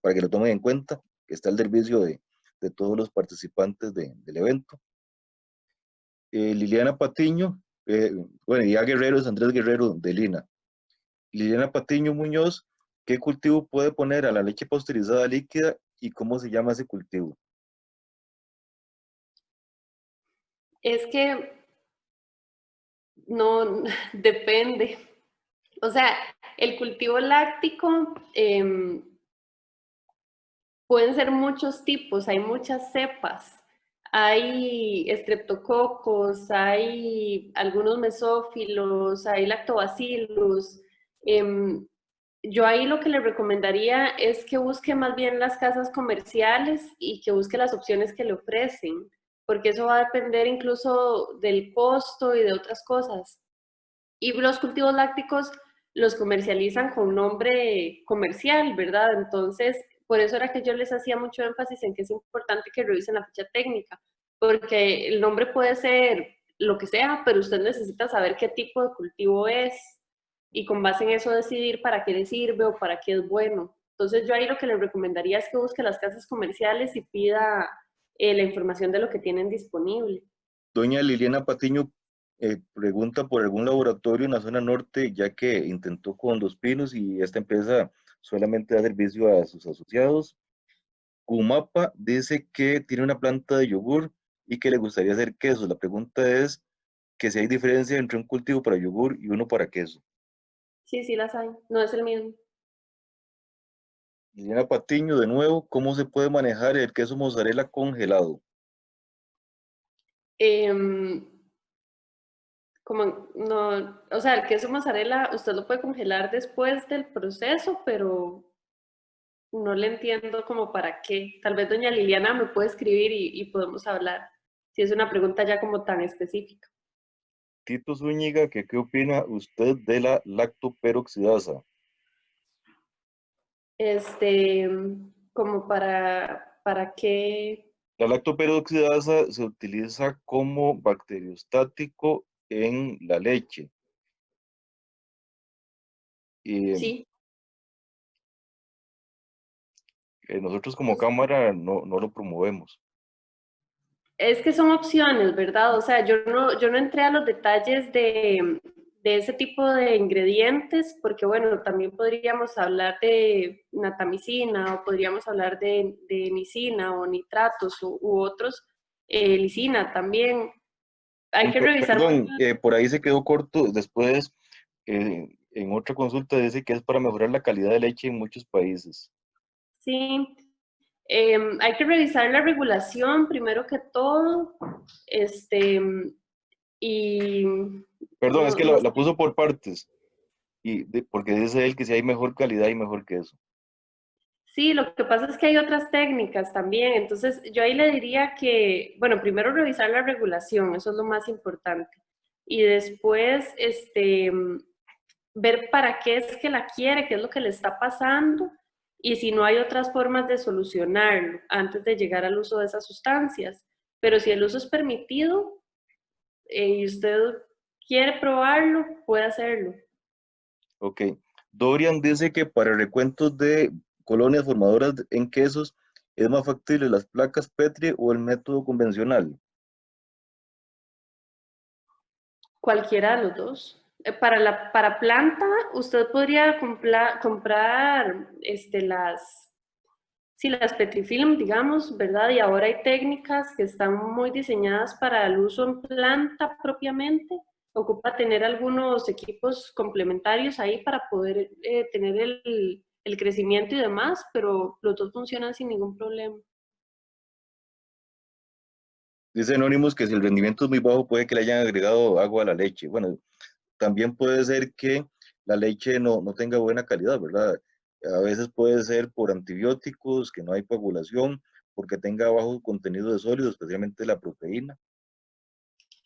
para que lo tomen en cuenta, que está al servicio de todos los participantes del evento. Liliana Patiño, bueno, y A Guerrero es Andrés Guerrero de Lina. Liliana Patiño Muñoz, ¿qué cultivo puede poner a la leche pasteurizada líquida y cómo se llama ese cultivo? Es que no, depende. O sea, el cultivo láctico pueden ser muchos tipos, hay muchas cepas. Hay estreptococos, hay algunos mesófilos, hay lactobacillus. Yo ahí lo que le recomendaría es que busque más bien las casas comerciales y que busque las opciones que le ofrecen, porque eso va a depender incluso del costo y de otras cosas. Y los cultivos lácticos los comercializan con nombre comercial, ¿verdad? Entonces, por eso era que yo les hacía mucho énfasis en que es importante que revisen la ficha técnica, porque el nombre puede ser lo que sea, pero usted necesita saber qué tipo de cultivo es y con base en eso decidir para qué le sirve o para qué es bueno. Entonces, yo ahí lo que les recomendaría es que busque las casas comerciales y pida la información de lo que tienen disponible. Doña Liliana Patiño pregunta por algún laboratorio en la zona norte, ya que intentó con Los Pinos y esta empresa solamente da servicio a sus asociados. Kumapa dice que tiene una planta de yogur y que le gustaría hacer queso. La pregunta es que si hay diferencia entre un cultivo para yogur y uno para queso. Sí, sí las hay, no es el mismo. Liliana Patiño, de nuevo, ¿cómo se puede manejar el queso mozzarella congelado? Em, Como no, o sea, el queso mozzarella usted lo puede congelar después del proceso, pero no le entiendo como para qué. Tal vez doña Liliana me puede escribir y podemos hablar, si es una pregunta ya como tan específica. Tito Zúñiga, ¿qué opina usted de la lactoperoxidasa? Este, como para qué. La lactoperoxidasa se utiliza como bacteriostático en la leche. Y Sí, nosotros como cámara no lo promovemos. es que son opciones, ¿verdad? O sea, yo no entré a los detalles de ese tipo de ingredientes, porque bueno, también podríamos hablar de natamicina o podríamos hablar de nicina o nitratos u otros, lisina también. Hay que revisar mucho. Perdón, por ahí se quedó corto. Después, en otra consulta dice que es para mejorar la calidad de leche en muchos países. Sí, hay que revisar la regulación primero que todo, este, y Perdón, es no, que no la puso por partes. Porque dice él que si hay mejor calidad y mejor queso. Sí, lo que pasa es que hay otras técnicas también. Entonces, yo ahí le diría que, bueno, primero revisar la regulación, eso es lo más importante. Y después, ver para qué es que la quiere, qué es lo que le está pasando y si no hay otras formas de solucionarlo antes de llegar al uso de esas sustancias. Pero si el uso es permitido y usted quiere probarlo, puede hacerlo. Ok. Dorian dice que para recuentos de colonias formadoras en quesos es más factible las placas Petri o el método convencional. Cualquiera de los dos. Para planta, usted podría comprar sí, las Petrifilm, digamos, ¿verdad? Y ahora hay técnicas que están muy diseñadas para el uso en planta propiamente. Ocupa tener algunos equipos complementarios ahí para poder tener el crecimiento y demás, pero los dos funcionan sin ningún problema. Dice Anonymous que si el rendimiento es muy bajo puede que le hayan agregado agua a la leche. Bueno, también puede ser que la leche no tenga buena calidad, ¿verdad? A veces puede ser por antibióticos, que no hay coagulación, porque tenga bajo contenido de sólidos, especialmente la proteína.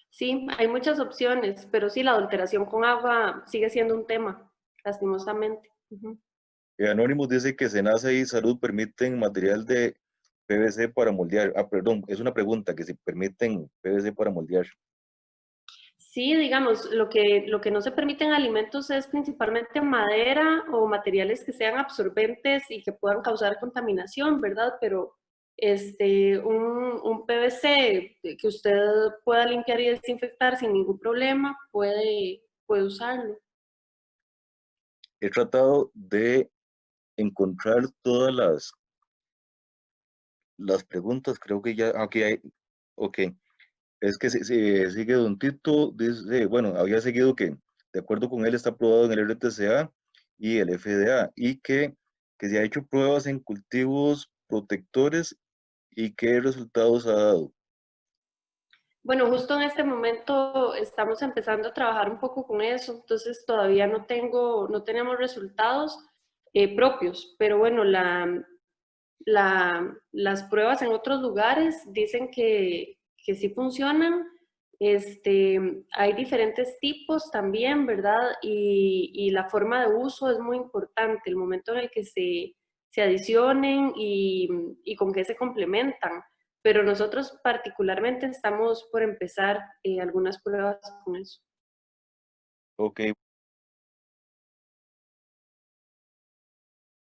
Sí, hay muchas opciones, pero sí, la adulteración con agua sigue siendo un tema, lastimosamente. Ujú. Anonymous dice que Senasa y Salud permiten material de PVC para moldear. Ah, perdón, es una pregunta, que si permiten PVC para moldear. Sí, digamos, lo que no se permite en alimentos es principalmente madera o materiales que sean absorbentes y que puedan causar contaminación, ¿verdad? Pero un PVC que usted pueda limpiar y desinfectar sin ningún problema, puede usarlo. He tratado de encontrar todas las preguntas, creo que ya, aquí hay, ok, es que sigue Don Tito, dice, bueno, había seguido que de acuerdo con él está aprobado en el RTCA y el FDA y que se ha hecho pruebas en cultivos protectores y qué resultados ha dado. Bueno, justo en este momento estamos empezando a trabajar un poco con eso, entonces todavía no tenemos resultados propios, pero bueno, las pruebas en otros lugares dicen que sí funcionan. Hay diferentes tipos también, ¿verdad? Y la forma de uso es muy importante, el momento en el que se adicionen y con qué se complementan. Pero nosotros particularmente estamos por empezar algunas pruebas con eso. Ok,